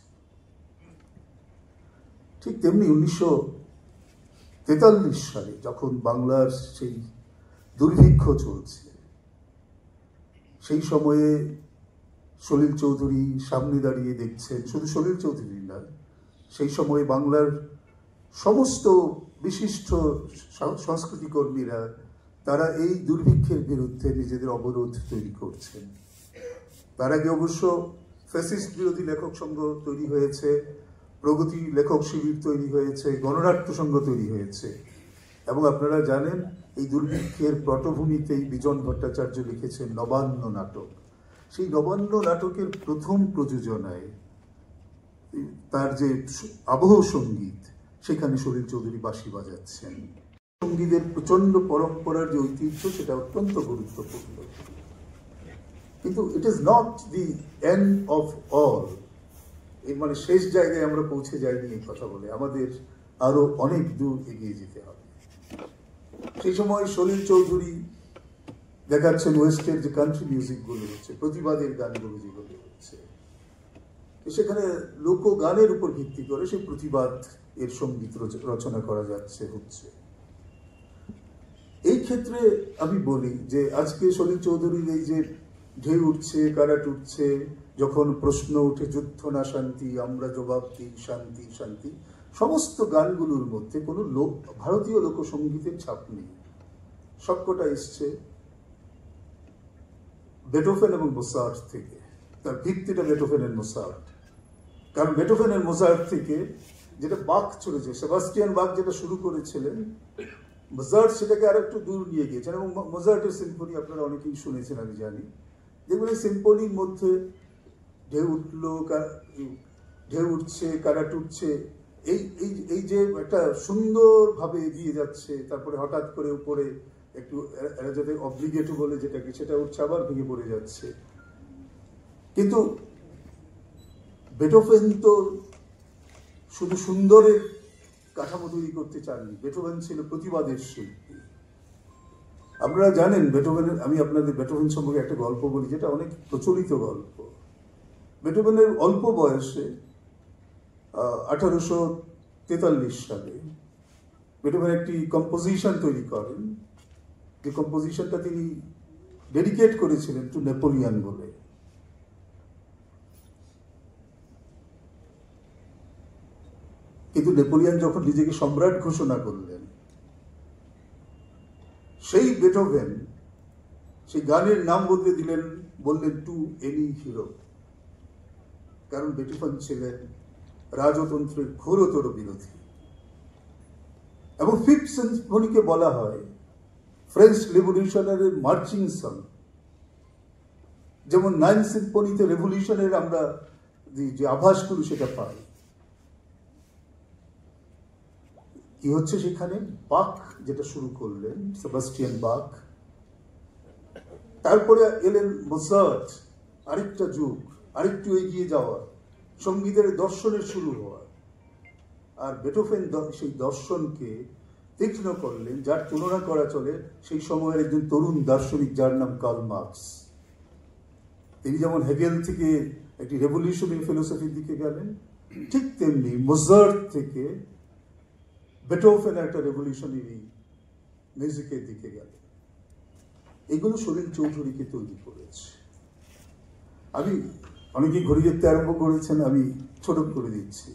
S5: ঠিক তেমনি 1943 সালে যখন বাংলার সেই দুর্ভিক্ষ চলছে, সেই সময়ে সলিল চৌধুরী সামনে দাঁড়িয়ে দেখছেন, শুধু সলিল চৌধুরী না, সেই সময়ে বাংলার সমস্ত বিশিষ্ট সংস্কৃতি কর্মীরা, তারা এই দুর্ভিক্ষের বিরুদ্ধে নিজেদের অবরোধ তৈরি করছেন। তার আগে অবশ্য ফ্যাসিস্ট বিরোধী লেখক সংঘ তৈরি হয়েছে, প্রগতি লেখক শিবির তৈরি হয়েছে, গণনাট্য সংঘ তৈরি হয়েছে। এবং আপনারা জানেন, এই দুর্ভিক্ষের পটভূমিতেই বিজন ভট্টাচার্য লিখেছেন নবান্ন নাটক। সেই নবান্ন নাটকের প্রথম প্রযোজনায় তার যে আবহ সঙ্গীত, সেখানে সলিল চৌধুরী বাঁশি বাজাচ্ছেন। সঙ্গীতের প্রচন্ড পরম্পরার যে ঐতিহ্য, সেটা অত্যন্ত গুরুত্বপূর্ণ। কিন্তু it is not the end of all. এর মানে শেষ জায়গায় আমরা পৌঁছে যাইনি এই কথা বলে, আমাদের আরো অনেক দূর এগিয়ে যেতে হবে। সেই সময় সলিল চৌধুরী দেখাচ্ছেন ওয়েস্টের যে কান্ট্রি মিউজিকগুলো হচ্ছে, প্রতিবাদের গানগুলো যেগুলো হচ্ছে, সেখানে লোকগানের উপর ভিত্তি করে সেই প্রতিবাদ এর সঙ্গীত রচনা করা যাচ্ছে, হচ্ছে। এই ক্ষেত্রে আমি বলি যে আজকে সলিল চৌধুরীর এই যে ঢেউ উঠছে, কারাট উঠছে, যখন প্রশ্ন উঠে যুদ্ধ না শান্তি, আমরা জবাব দিই শান্তি শান্তি, সমস্ত গানগুলোর মধ্যে কোনো ভারতীয় লোকসঙ্গীতের ছাপ নেই। সবকটা এসছে বেটোফেন এবং মোসার্ট থেকে। তার ভিত্তিটা বেটোফেনের মোসার্ট, কারণ বেটোফেনের মোসার্ট থেকে যেটা বাক চলেছে, সেবাস্টিয়ান বাক যেটা শুরু করেছিলেন, মোজার্ট সেটাকে আর একটু দূর নিয়ে গিয়েছেন। এবং মোজার্টের সিম্ফনি আপনারা অনেকেই শুনেছেন, আমি জানি। যেগুলো সিম্ফনির মধ্যে ঢেউ উঠছে, কারাট উঠছে, এই যে একটা সুন্দরভাবে এগিয়ে যাচ্ছে, তারপরে হঠাৎ করে উপরে একটু এরা যাতে অব্লিগেটো বলে যেটাকে, সেটা উঠছে, আবার ভেঙে পড়ে যাচ্ছে। কিন্তু বেটোফেন তো শুধু সুন্দরের কাঠামো তৈরি করতে চাননি, বেটোফেন ছিল প্রতিবাদের শিল্পী। আপনারা জানেন বেটোফেনের, আমি আপনাদের বেটোফেন সম্পর্কে একটা গল্প বলি, যেটা অনেক প্রচলিত গল্প। বেটোফেনের অল্প বয়সে 1843 সালে বেটোফেন একটি কম্পোজিশন তৈরি করেন, যে কম্পোজিশনটা তিনি ডেডিকেট করেছিলেন টু নেপোলিয়ান বলে। কিন্তু নেপোলিয়ান যখন নিজেকে সম্রাট ঘোষণা করলেন, সেই বেথোভেন সেই গানের নাম বদলে দিলেন, বললেন টু এনি হিরো। কারণ বেথোভেন ছিলেন রাজতন্ত্রের ঘোরতর বিরোধী। এবং ফিফথ সিম্ফনিকে বলা হয় ফ্রেঞ্চ রেভলিউশনারের মার্চিং সং। যেমন নাইন্থ সিম্ফনিতে রেভলিউশনের আমরা যে আভাসগুলো সেটা পাই। কি হচ্ছে সেখানে? বাক যেটা শুরু করলেন, সেবাস্টিয়ান বাক, তারপরে এলেন মোজার্ট, আরেকটা যুগ, আরেকটু এগিয়ে যাওয়া, সঙ্গীতের দর্শনের শুরু হওয়া। আর বেথোভেন সেই দর্শনকে তীক্ষ্ণ করলেন, যার তুলনা করা চলে সেই সময়ের একজন তরুণ দার্শনিক যার নাম কার্ল মার্কস। তিনি যেমন হেগেল থেকে একটি রেভলিউশনারি ফিলোসফির দিকে গেলেন, ঠিক তেমনি মোজার্ট থেকে বেথোভেন একটা রেভলিউশনারি মিউজিকের দিকে গেলেন। এগুলো সলিল চৌধুরীকে তৈরি করেছে। আমি অনেকেই ঘড়ি দেখতে আরম্ভ করেছেন, আমি ছোট করে দিচ্ছি।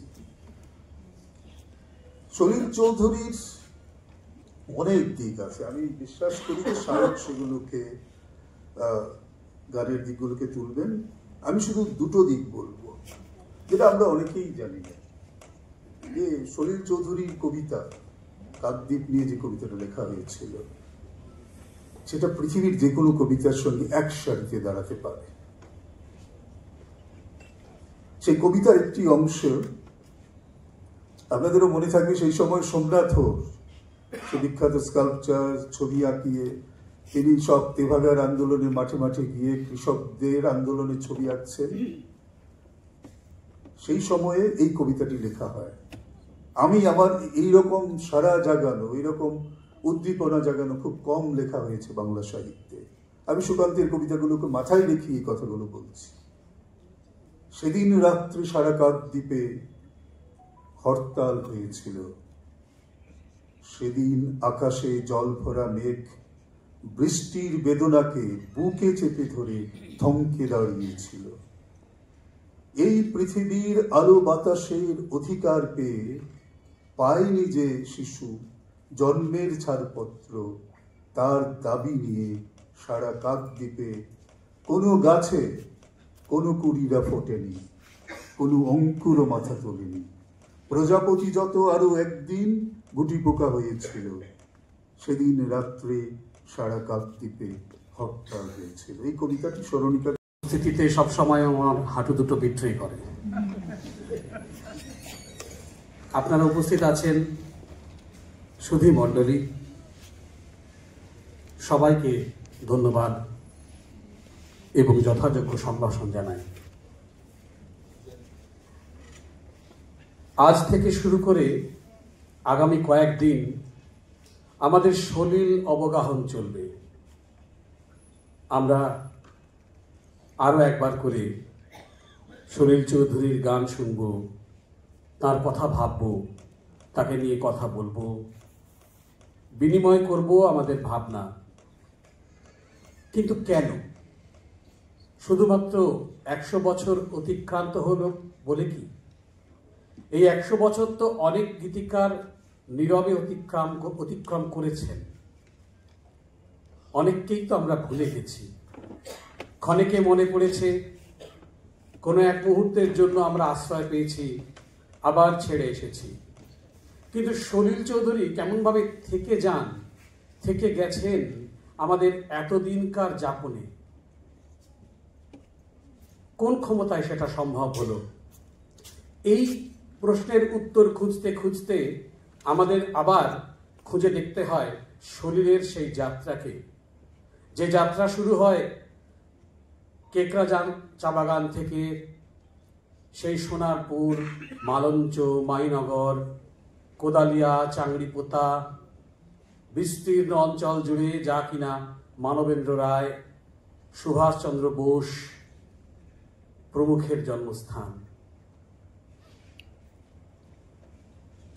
S5: সলিল চৌধুরীর অনেক দিক আছে, আমি বিশ্বাস করি যে শায়ক সেগুলোকে গানের দিকগুলোকে তুলবেন। আমি শুধু দুটো দিক বলবো, যেটা আমরা অনেকেই জানি না, যে সলিল চৌধুরীর কবিতা কাকদ্বীপ নিয়ে যে কবিতাটা লেখা হয়েছিল, সেটা পৃথিবীর যে কোনো কবিতার সঙ্গে এক সারিতে দাঁড়াতে পারে। সেই কবিতার একটি অংশ আপনাদেরও মনে থাকবে, সেই সময় সোমনাথ সে বিখ্যাত স্কাল্পচার, ছবি আঁকিয়ে তিনি সব তেভাগার আন্দোলনের মাঠে মাঠে গিয়ে কৃষকদের আন্দোলনের ছবি আঁকছেন। সেই সময়ে এই কবিতাটি লেখা হয়। আমি আমার এইরকম সারা জাগানো, এইরকম উদ্দীপনা জাগানো খুব কম লেখা হয়েছে বাংলা সাহিত্যে। আমি সুকান্তের কবিতাগুলোকে মাথায় রেখে এই কথাগুলো বলছি। সেদিন রাত্রি সারা কাকদ্বীপে হরতাল হয়েছিল, সেদিন আকাশে জল ভরা মেঘ বৃষ্টির বেদনাকে বুকে চেপে ধরে থমকে দাঁড়িয়েছিল। এই পৃথিবীর আলো বাতাসের অধিকার পেয়ে পায়নি যে শিশু জন্মের ছাড়পত্র, তার দাবি নিয়ে সারা কাকদ্বীপে কোনো গাছে কোনো কুড়িরা ফোটেনি, কোনো অঙ্কুরও মাথা তোলেনি। প্রজাপতি যত আরো একদিন গুটি পোকা হয়েছিল, সেদিন রাত্রে সারা কাকদ্বীপে হরতাল হয়েছিল। এই কবিতাটি স্মরণিকা
S6: স্থিতিতে সবসময় আমার হাঁটু দুটো বিট্রে করে। আপনারা উপস্থিত আছেন সুধী মণ্ডলী, সবাইকে ধন্যবাদ এবং যথাযোগ্য সম্ভাষণ জানাই। আজ থেকে শুরু করে আগামী কয়েকদিন আমাদের সলিল অবগাহন চলবে। আমরা আরো একবার করে সলিল চৌধুরীর গান শুনব, তার কথা ভাবব, তাকে নিয়ে কথা বলবো, বিনিময় করব আমাদের ভাবনা। কিন্তু কেন? শুধুমাত্র 100 বছর অতিক্রান্ত হলো বলে কি? এই 100 বছর তো অনেক গীতিকার নীরবে অতিক্রম করেছেন। অনেককেই তো আমরা ভুলে গেছি। ক্ষণেকে মনে পড়েছে, কোনো এক মুহূর্তের জন্য আমরা আশ্রয় পেয়েছি, আবার ছেড়ে এসেছি। কিন্তু সলিল চৌধুরী কেমনভাবে থেকে গেছেন আমাদের এতদিনকার যাপনে। কোন ক্ষমতায় সেটা সম্ভব হলো? এই প্রশ্নের উত্তর খুঁজতে খুঁজতে আমাদের আবার খুঁজে দেখতে হয় সলিলের সেই যাত্রাকে, যে যাত্রা শুরু হয় কেকড়াজান চা বাগান থেকে, সেই সোনারপুর, মালঞ্চ, মাইনগর, কোদালিয়া, চাংড়িপোতা, বিস্তীর্ণ অঞ্চল জুড়ে, যা কিনা মানবেন্দ্র রায়, সুভাষচন্দ্র বোস প্রমুখের জন্মস্থান।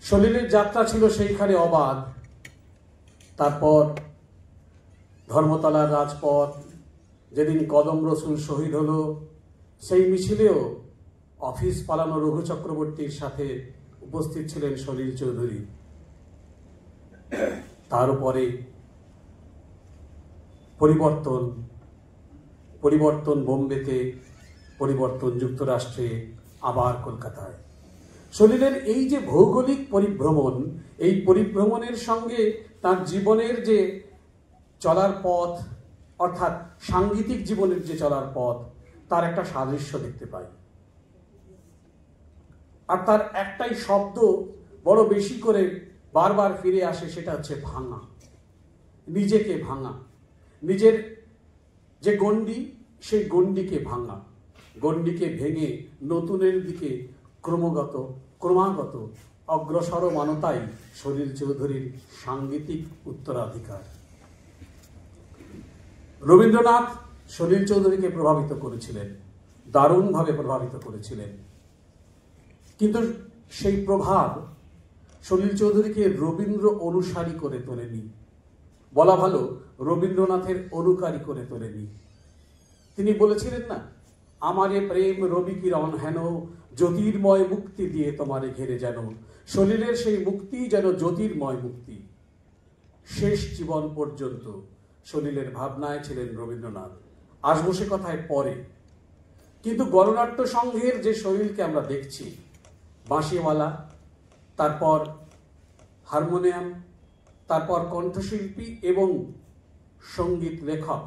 S6: সলিলের যাত্রা ছিল সেইখানে অবাধ। তারপর ধর্মতলার রাজপথ, যেদিন কদম রসুল শহীদ হলো, সেই মিছিলেও অফিস পালানো রঘু চক্রবর্তীর সাথে উপস্থিত ছিলেন সলিল চৌধুরী। তার উপরে পরিবর্তন বোম্বেতে, পরিবর্তন যুক্তরাষ্ট্রে, আবার কলকাতায়। সলিলের এই যে ভৌগোলিক পরিভ্রমণ, এই পরিভ্রমণের সঙ্গে তার জীবনের যে চলার পথ, অর্থাৎ সাংগীতিক জীবনের যে চলার পথ, তার একটা সাদৃশ্য দেখতে পাই। আর তার একটাই শব্দ বড় বেশি করে বারবার ফিরে আসে, সেটা হচ্ছে ভাঙা, নিজেকে ভাঙা, নিজের যে গণ্ডি, সেই গণ্ডিকে ভাঙা, গণ্ডিকে ভেঙে নতুনের দিকে ক্রমাগত অগ্রসরমানতাই সলিল চৌধুরীর সাংগীতিক উত্তরাধিকার। রবীন্দ্রনাথ সলিল চৌধুরীকে প্রভাবিত করেছিলেন, দারুণভাবে প্রভাবিত করেছিলেন, কিন্তু সেই প্রভাব সলিল চৌধুরীকে রবীন্দ্র অনুসারী করে তোলেনি, বলা ভালো রবীন্দ্রনাথের অনুকারী করে তোলেনি। তিনি বলেছিলেন না, আমারে প্রেম রবি কিরণ হেন, জ্যোতির্ময় মুক্তি দিয়ে তোমারে ঘেরে যেন। সলিলের সেই মুক্তি যেন জ্যোতির্ময় মুক্তি। শেষ জীবন পর্যন্ত সলিলের ভাবনায় ছিলেন রবীন্দ্রনাথ। আসবো সে কথায় পরে। কিন্তু গণনাট্য সংঘের যে সলিলকে আমরা দেখছি, বাঁশিওয়ালা, তারপর হারমোনিয়াম, তারপর কণ্ঠশিল্পী এবং সঙ্গীত লেখক,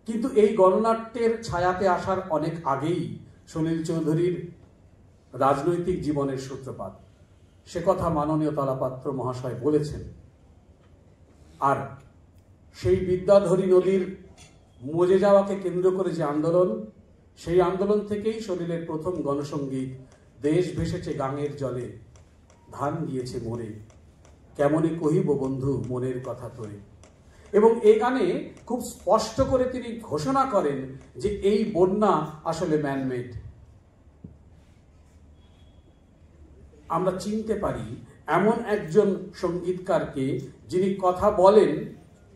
S6: কিন্তু এই গণনাট্যের ছায়াতে আসার অনেক আগেই সলিল চৌধুরীর রাজনৈতিক জীবনের সূত্রপাত। সে কথা মাননীয় তলাপাত্র মহাশয় বলেছেন। আর সেই বিদ্যাধরী নদীর মজে যাওয়াকে কেন্দ্র করে যে আন্দোলন, সেই আন্দোলন থেকেই সলিলের প্রথম গণসঙ্গীত দেশ ভেসেছে গাঙের জলে, ধান গিয়েছে মরে, কেমনে কহিব বন্ধু মনের কথা তোরে। এবং এই গানে খুব স্পষ্ট করে তিনি ঘোষণা করেন যে এই বন্যা আসলে ম্যানমেড। আমরা চিনতে পারি এমন একজন সঙ্গীতকারকে যিনি কথা বলেন,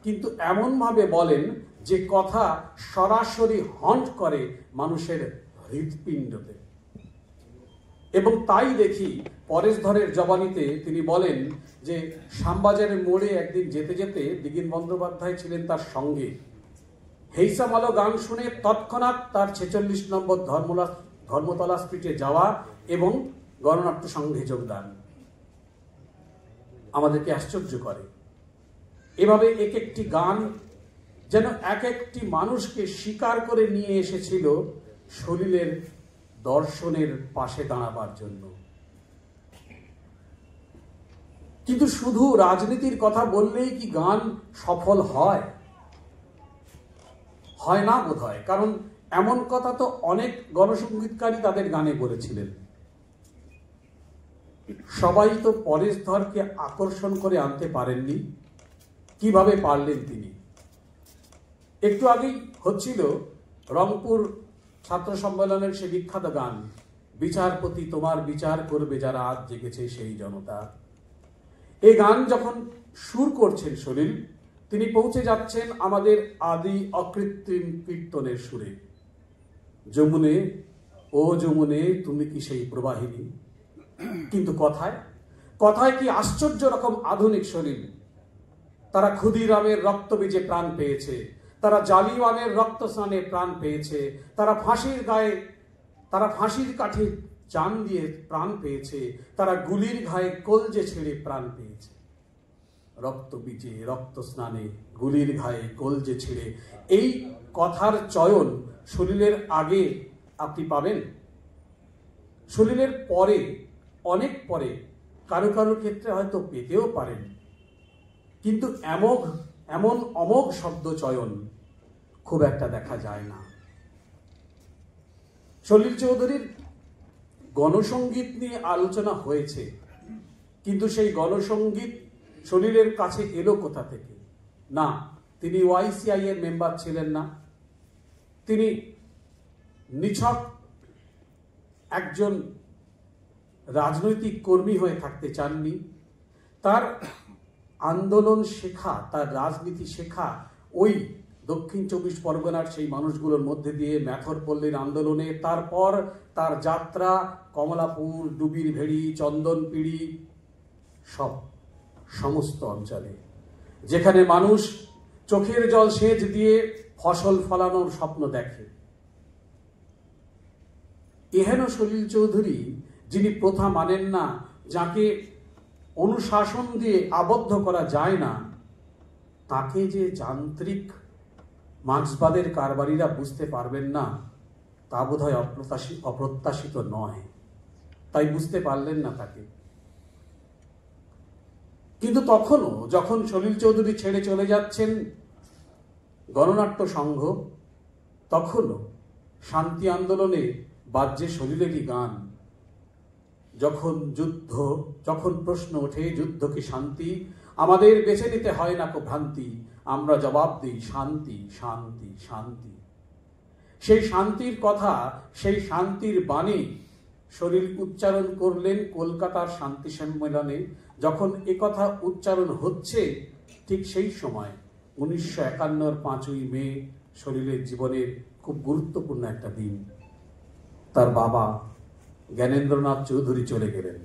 S6: কিন্তু এমনভাবে বলেন যে কথা সরাসরি হন্ট করে মানুষের হৃৎপিণ্ডতে। এবং তাই দেখি পরেশধরের জবানিতে তিনি বলেন যে শ্যামবাজারের মোড়ে একদিন যেতে যেতে দিগিন বন্দ্যোপাধ্যায় ছিলেন তার সঙ্গে। হেইসামালো গান শুনে তৎক্ষণাৎ তার 46 নম্বর ধর্মতলা স্ট্রিটে যাওয়া এবং গণনাট্য সংঘে যোগদান আমাদেরকে আশ্চর্য করে। এভাবে এক একটি গান যেন এক একটি মানুষকে স্বীকার করে নিয়ে এসেছিল সলিলের দর্শনের পাশে দাঁড়াবার জন্য। কিন্তু শুধু রাজনীতির কথা বললেই কি গান সফল হয়? হয় না বোধহয়। কারণ এমন কথা তো অনেক গণসঙ্গীতকারী তাদের গানে বলেছিলেন। সবাই তো পরেশধরকে আকর্ষণ করে আনতে পারেননি। কিভাবে পারলেন তিনি? একটু আগেই হচ্ছিল রংপুর ছাত্র সম্মেলনের সে বিখ্যাত গান, বিচারপতি তোমার বিচার করবে যারা আজ জেগেছে সেই জনতা। এই গান যখন সুর করছেন সলিল, তিনি পৌঁছে যাচ্ছেন আমাদের আদি অকৃত্রিম কীর্তনের সুরে। যমুনে ও যমুনে তুমি কি সেই প্রবাহিনী। কিন্তু কথায় কথায় কি আশ্চর্য রকম আধুনিক সলিল। তারা ক্ষুদিরামের রক্তবীজে প্রাণ পেয়েছে, তারা জালিওয়ানের রক্ত স্নানে প্রাণ পেয়েছে, তারা ফাঁসির কাঠে জান দিয়ে প্রাণ পেয়েছে, তারা গুলির ঘায়ে কলজে ছেড়ে প্রাণ পেয়েছে। রক্তবীজে, রক্ত স্নানে, গুলির ঘায়ে কলজে ছেড়ে, এই কথার চয়ন সলিলের আগে আপনি পাবেন। সলিলের পরে, অনেক পরে কারো কারো ক্ষেত্রে হয়তো পেতেও পারেন, কিন্তু এমন অমোঘ শব্দ চয়ন খুব একটা দেখা যায় না। সলিল চৌধুরীর গণসঙ্গীত নিয়ে আলোচনা হয়েছে, কিন্তু সেই গণসঙ্গীত সলিলের কাছে এলো কোথা থেকে? না, তিনি ওয়াইসিআই এর মেম্বার ছিলেন না, তিনি নিছক একজন রাজনৈতিক কর্মী হয়ে থাকতে চাননি। তার আন্দোলন শেখা, তার রাজনীতি শেখা ওই দক্ষিণ 24 পরগনার সেই মানুষগুলোর মধ্যে দিয়ে ম্যাথরপল্লীর আন্দোলনে, তারপর তার যাত্রা কমলাপুর, ডুবির ভেড়ি, চন্দনপিড়ি, সমস্ত অঞ্চলে যেখানে মানুষ চোখের জল সেচ দিয়ে ফসল ফলানোর স্বপ্ন দেখে। এহেন সলিল চৌধুরী, যিনি প্রথা মানেন না, যাকে অনুশাসন দিয়ে আবদ্ধ করা যায় না, তাকে যে যান্ত্রিক মার্ক্সবাদের কারবারিরা বুঝতে পারবেন না, তা বোধহয় অপ্রত্যাশিত নয়। তাই বুঝতে পারলেন না তাকে। কিন্তু তখনও যখন সলিল চৌধুরী ছেড়ে চলে যাচ্ছেন গণনাট্য সংঘ, তখনও শান্তি আন্দোলনে বাজছে সলিলেরই গান। যখন প্রশ্ন ওঠে যুদ্ধ কি শান্তি, আমাদের বেছে নিতে হয় না কো ভ্রান্তি, আমরা জবাব দিই শান্তি শান্তি শান্তি। সেই শান্তির কথা, সেই শান্তির বাণী সলিল উচ্চারণ করলেন কলকাতার শান্তি সম্মেলনে। যখন একথা উচ্চারণ হচ্ছে, ঠিক সেই সময় 1951 5ই মে সলিলের জীবনের খুব গুরুত্বপূর্ণ একটা দিন। তার বাবা জ্ঞানেন্দ্রনাথ চৌধুরী চলে গেলেন।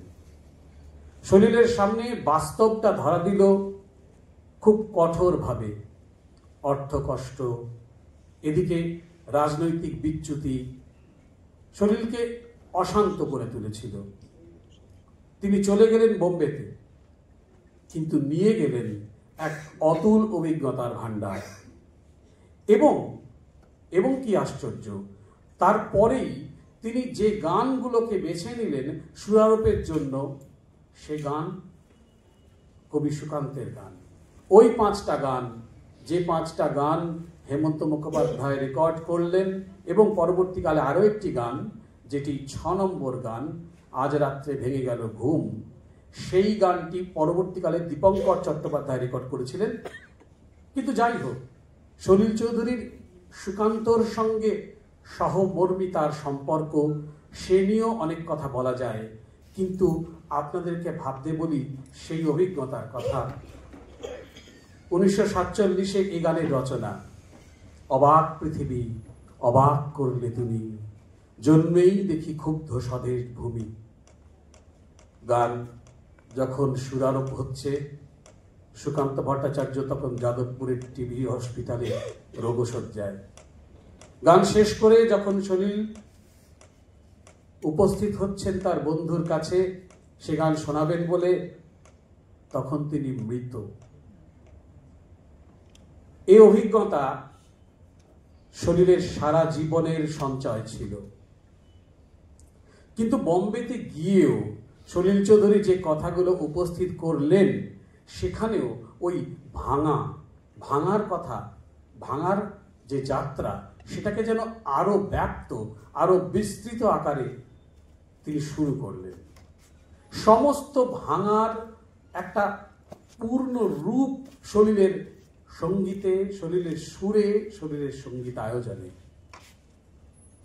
S6: সলিলের সামনে বাস্তবটা ধরা দিল খুব কঠোরভাবে। অর্থকষ্ট, এদিকে রাজনৈতিক বিচ্যুতি সলিলকে অশান্ত করে তুলেছিল। তিনি চলে গেলেন বোম্বেতে, কিন্তু নিয়ে গেলেন এক অতুল অভিজ্ঞতার ভাণ্ডার। এবং কি আশ্চর্য, তারপরেই তিনি যে গানগুলোকে বেছে নিলেন সুরারোপের জন্য, সে গান কবি সুকান্তের গান। ওই 5টা গান, যে 5টা গান হেমন্ত মুখোপাধ্যায় রেকর্ড করলেন, এবং পরবর্তীকালে আরও একটি গান, যেটি 6 নম্বর গান, আজ রাত্রে ভেঙে গেল ঘুম, সেই গানটি পরবর্তীকালে দীপঙ্কর চট্টোপাধ্যায় রেকর্ড করেছিলেন। কিন্তু যাই হোক, সলিল চৌধুরীর সুকান্তর সঙ্গে সহমর্মিতার সম্পর্ক, সে নিয়েও অনেক কথা বলা যায়। কিন্তু আপনাদেরকে ভাবতে বলি সেই অভিজ্ঞতার কথা। 1947 এই গানের রচনা। অবাক পৃথিবী, অবাক করলে তুমি, জন্মেই দেখি ক্ষুব্ধ স্বদেশ ভূমি। গান যখন সুরারোপ হচ্ছে, সুকান্ত ভট্টাচার্য তখন যাদবপুরের টিভি হসপিটালে রোগশয্যায়। গান শেষ করে যখন সলিল উপস্থিত হচ্ছেন তার বন্ধুর কাছে সে গান শোনাবেন বলে, তখন তিনি মৃত। এই অভিজ্ঞতা সলিলের সারা জীবনের সঞ্চয় ছিল। কিন্তু বোম্বেতে গিয়েও সলিল চৌধুরী যে কথাগুলো উপস্থিত করলেন, সেখানেও ওই ভাঙার কথা, ভাঙার যে যাত্রা, সেটাকে যেন আরো ব্যাপ্ত, আরো বিস্তৃত আকারে তিনি শুরু করলেন। সমস্ত ভাঙার একটা পূর্ণ রূপ সলিলের সঙ্গীতে, সলিলের সুরে, সলিলের সঙ্গীত আয়োজনে।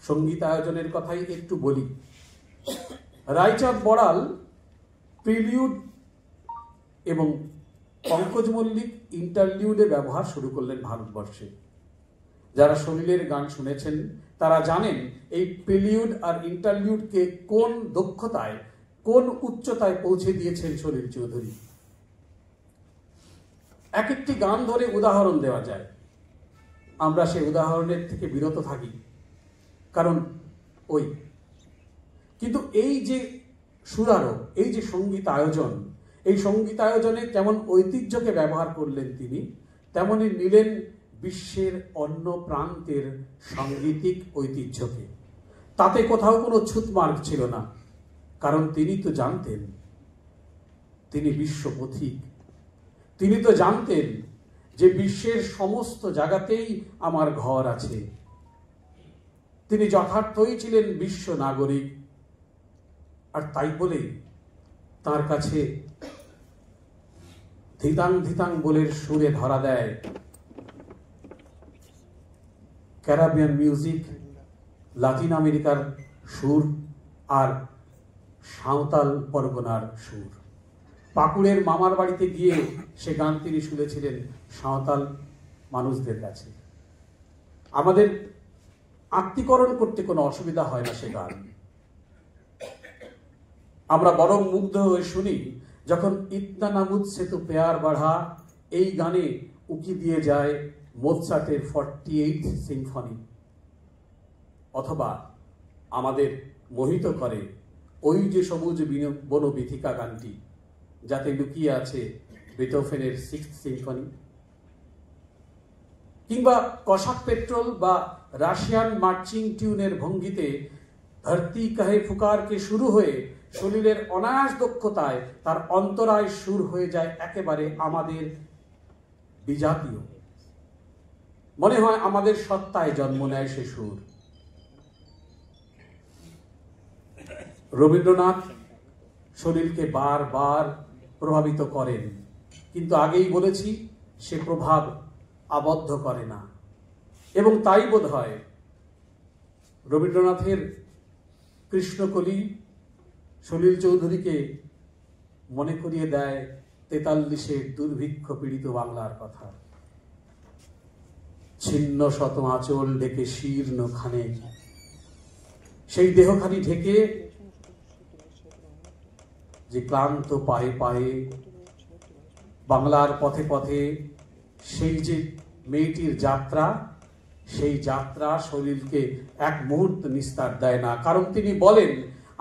S6: সঙ্গীত আয়োজনের কথাই একটু বলি। রায়চাঁদ বড়াল প্রিলিউড এবং পঙ্কজ মল্লিক ইন্টারলিউডে ব্যবহার শুরু করলেন ভারতবর্ষে। যারা সলিলের গান শুনেছেন তারা জানেন এই প্রিলিউড আর ইন্টারলিউডকে কোন দক্ষতায়, কোন উচ্চতায় পৌঁছে দিয়েছেন সলিল চৌধুরী। এক একটি গান ধরে উদাহরণ দেওয়া যায়, আমরা সেই উদাহরণের থেকে বিরত থাকি, কারণ কিন্তু এই যে সুরারোপ, এই যে সঙ্গীত আয়োজন, এই সঙ্গীত আয়োজনে যেমন ঐতিহ্যকে ব্যবহার করলেন তিনি, তেমনি নিলেন বিশ্বের অন্য প্রান্তের সাংগীতিক ঐতিহ্যকে। তাতে কোথাও কোনো ছুতমার্গ ছিল না, কারণ তিনি তো জানতেন তিনি বিশ্বপথিক। তিনি তো জানতেন যে বিশ্বের সমস্ত জায়গাতেই আমার ঘর আছে। তিনি যথার্থই ছিলেন বিশ্ব নাগরিক। আর তাই বলেই তার কাছে ধিতাং ধিতাং বলের সুরে ধরা দেয় ক্যারাবিয়ান মিউজিক, লাতিন আমেরিকার সুর, আর সাঁওতাল পরগনার সুর। পাকুড়ের মামার বাড়িতে গিয়ে সে গান তিনি শুনেছিলেন সাঁওতাল মানুষদের কাছে। আমাদের আত্মীকরণ করতে কোনো অসুবিধা হয় না সে গান। আমরা বরং মুগ্ধ হয়ে শুনি যখন ইতনা না মুঝসে তো প্যার বাড়া এই গানে উকি দিয়ে যায় মোৎসার্টের 48th সিম্ফনি, অথবা আমাদের মোহিত করে ওই যে সবুজ বনবিথিকা গানটি, যাতে লুকিয়ে আছে বেথোভেনের 6th সিম্ফনি, কিংবা কষাক পেট্রোল বা রাশিয়ান মার্চিং টিউনের ভঙ্গিতে ধরতি কাহে ফুকারকে শুরু হয়ে সলিলের অনায়াস দক্ষতায় তার অন্তরায় সুর হয়ে যায় একেবারে আমাদের বিজাতীয়। মনে হয় আমাদের সত্তায় জন্ম নেয় সে সুর। রবীন্দ্রনাথ সলিলকে বারবার প্রভাবিত করেন, কিন্তু আগেই বলেছি সে প্রভাব আবদ্ধ করে না। এবং তাই বোধ হয় রবীন্দ্রনাথের কৃষ্ণকলি সলিল চৌধুরীকে মনে করিয়ে দেয় 43-এর দুর্ভিক্ষ পীড়িত বাংলার কথা। ছিন্ন শত আঁচল ঢেকে শীর্ণ খানে, সেই দেহখানি ঢেকে যে ক্লান্ত পায়ে পায়ে বাংলার পথে পথে সেই যে মেয়েটির যাত্রা, সেই যাত্রা সলিলকে এক মুহূর্ত নিস্তার দেয় না। কারণ তিনি বলেন,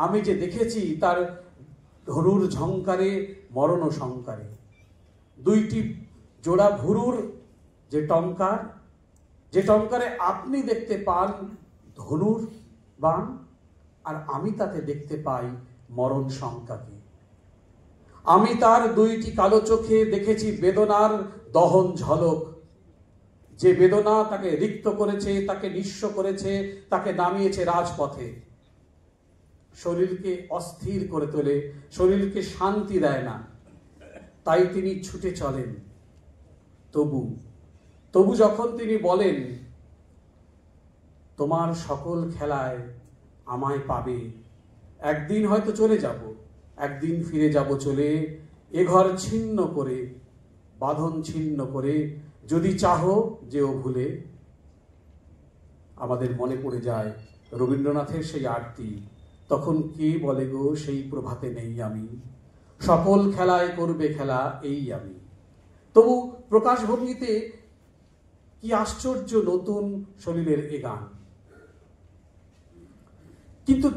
S6: আমি যে দেখেছি তার ধনুর ঝংকারে মরণ সংকারে, দুইটি জোড়া ভুরুর যে টঙ্কার, যে টঙ্কারে আপনি দেখতে পান ধনুর বাণ, আর আমি তাতে দেখতে পাই মরণ শঙ্কাকে। আমি তার দুইটি কালো চোখে দেখেছি বেদনার দহন ঝলক, যে বেদনা তাকে রিক্ত করেছে, তাকে নিঃস্ব করেছে, তাকে নামিয়েছে রাজপথে। শরীরকে অস্থির করে তোলে, শরীরকে শান্তি দেয় না, তাই তিনি ছুটে চলেন। তবু যখন তিনি বলেন, তোমার সকল খেলায় আমায় পাবে, একদিন হয়তো চলে যাব, একদিন ফিরে যাব চলে, এ ঘর ছিন্ন করে, বাঁধন ছিন্ন করে, যদি চাহো যেও ভুলে। আমাদের মনে পড়ে যায় রবীন্দ্রনাথের সেই আরতি, তখন কে বলে গো সেই প্রভাতে নেই আমি, সকল খেলায় করবে খেলা এই আমি। তবু প্রকাশভঙ্গিতে কি আশ্চর্য নতুন সলিলের এ গান। কিন্তু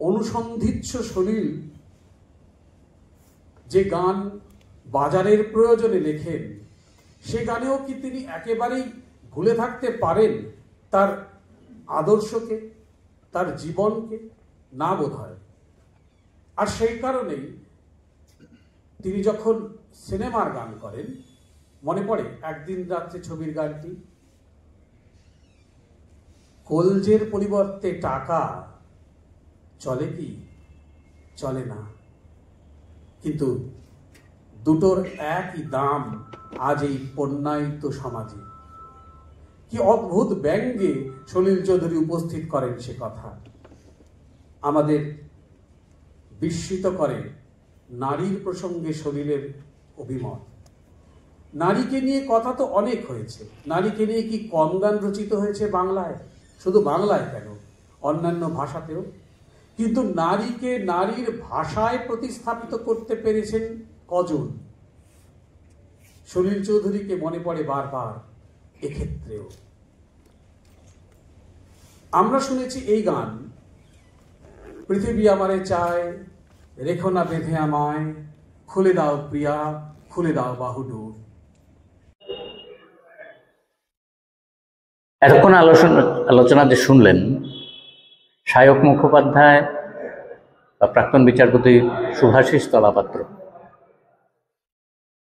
S6: অনুসন্ধিৎস সলিল যে গান বাজারের প্রয়োজনে লেখেন, সে গানেও কি তিনি একেবারেই ভুলে থাকতে পারেন তার আদর্শকে, তার জীবনকে? না, বোধ হয়। আর সেই কারণেই তিনি যখন সিনেমার গান করেন, মনে পড়ে একদিন রাত্রে ছবির গানটি, কলজের পরিবর্তে টাকা চলে কি? চলে না, কিন্তু দুটোর একই দাম আজ এই পণ্যায়িত সমাজে। কি অদ্ভুত ব্যঙ্গে সলিল চৌধুরী উপস্থিত করেন সে কথা। আমাদের বিস্মিত করে নারীর প্রসঙ্গে সলিলের অভিমত। নারীকে নিয়ে কথা তো অনেক হয়েছে, নারীকে নিয়ে কি কম গান রচিত হয়েছে বাংলায়? শুধু বাংলায় কেন, অন্যান্য ভাষাতেও। কিন্তু নারীকে নারীর ভাষায় প্রতিস্থাপিত করতে পেরেছেন কজন? সলিল চৌধুরীকে মনে পড়ে বারবার এক্ষেত্রেও। আমরা শুনেছি এই গান, পৃথিবী আমারে চায়, রেখো না বেঁধে আমায়, খুলে দাও প্রিয়া, খুলে দাও বাহুডোর।
S1: এতক্ষণ আলোচনা যে শুনলেন, সায়ক মুখোপাধ্যায় বা প্রাক্তন বিচারপতি শুভাশিস তলাপাত্র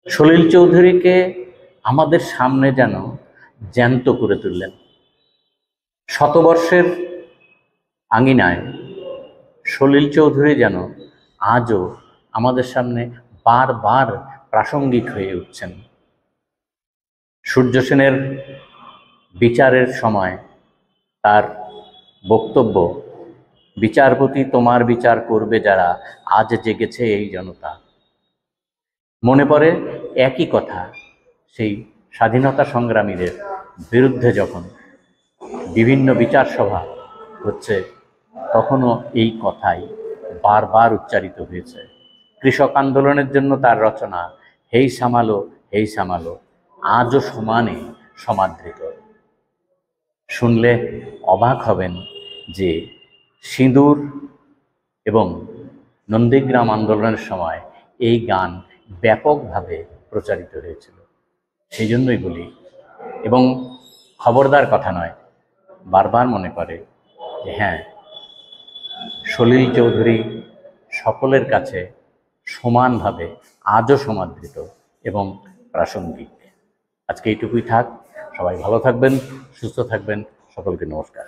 S1: সলিল চৌধুরীকে আমাদের সামনে যেন জ্যান্ত করে তুললেন। শতবর্ষের আঙিনায় সলিল চৌধুরী যেন আজও আমাদের সামনে বারবার প্রাসঙ্গিক হয়ে উঠছেন। সূর্য সেনের বিচারের সময় তার বক্তব্য, বিচারপতি তোমার বিচার করবে যারা, আজ জেগেছে এই জনতা। মনে পড়ে একই কথা সেই স্বাধীনতা সংগ্রামীদের বিরুদ্ধে যখন বিভিন্ন বিচার সভা হচ্ছে, তখনও এই কথাই বারবার উচ্চারিত হয়েছে। কৃষক আন্দোলনের জন্য তার রচনা হেই সামালো হেই সামালো আজও সমানে সমাদৃত। শুনলে অবাক হবেন যে সিঁদুর এবং নন্দীগ্রাম আন্দোলনের সময় এই গান ব্যাপকভাবে প্রচারিত হয়েছিল। সেই জন্যই বলি, এবং খবরদার কথা নয়, বারবার মনে করে যে হ্যাঁ, সলিল চৌধুরী সকলের কাছে সমানভাবে আজও সমাদৃত এবং প্রাসঙ্গিক। আজকে এইটুকুই থাক। সবাই ভালো থাকবেন, সুস্থ থাকবেন। সকলকে নমস্কার।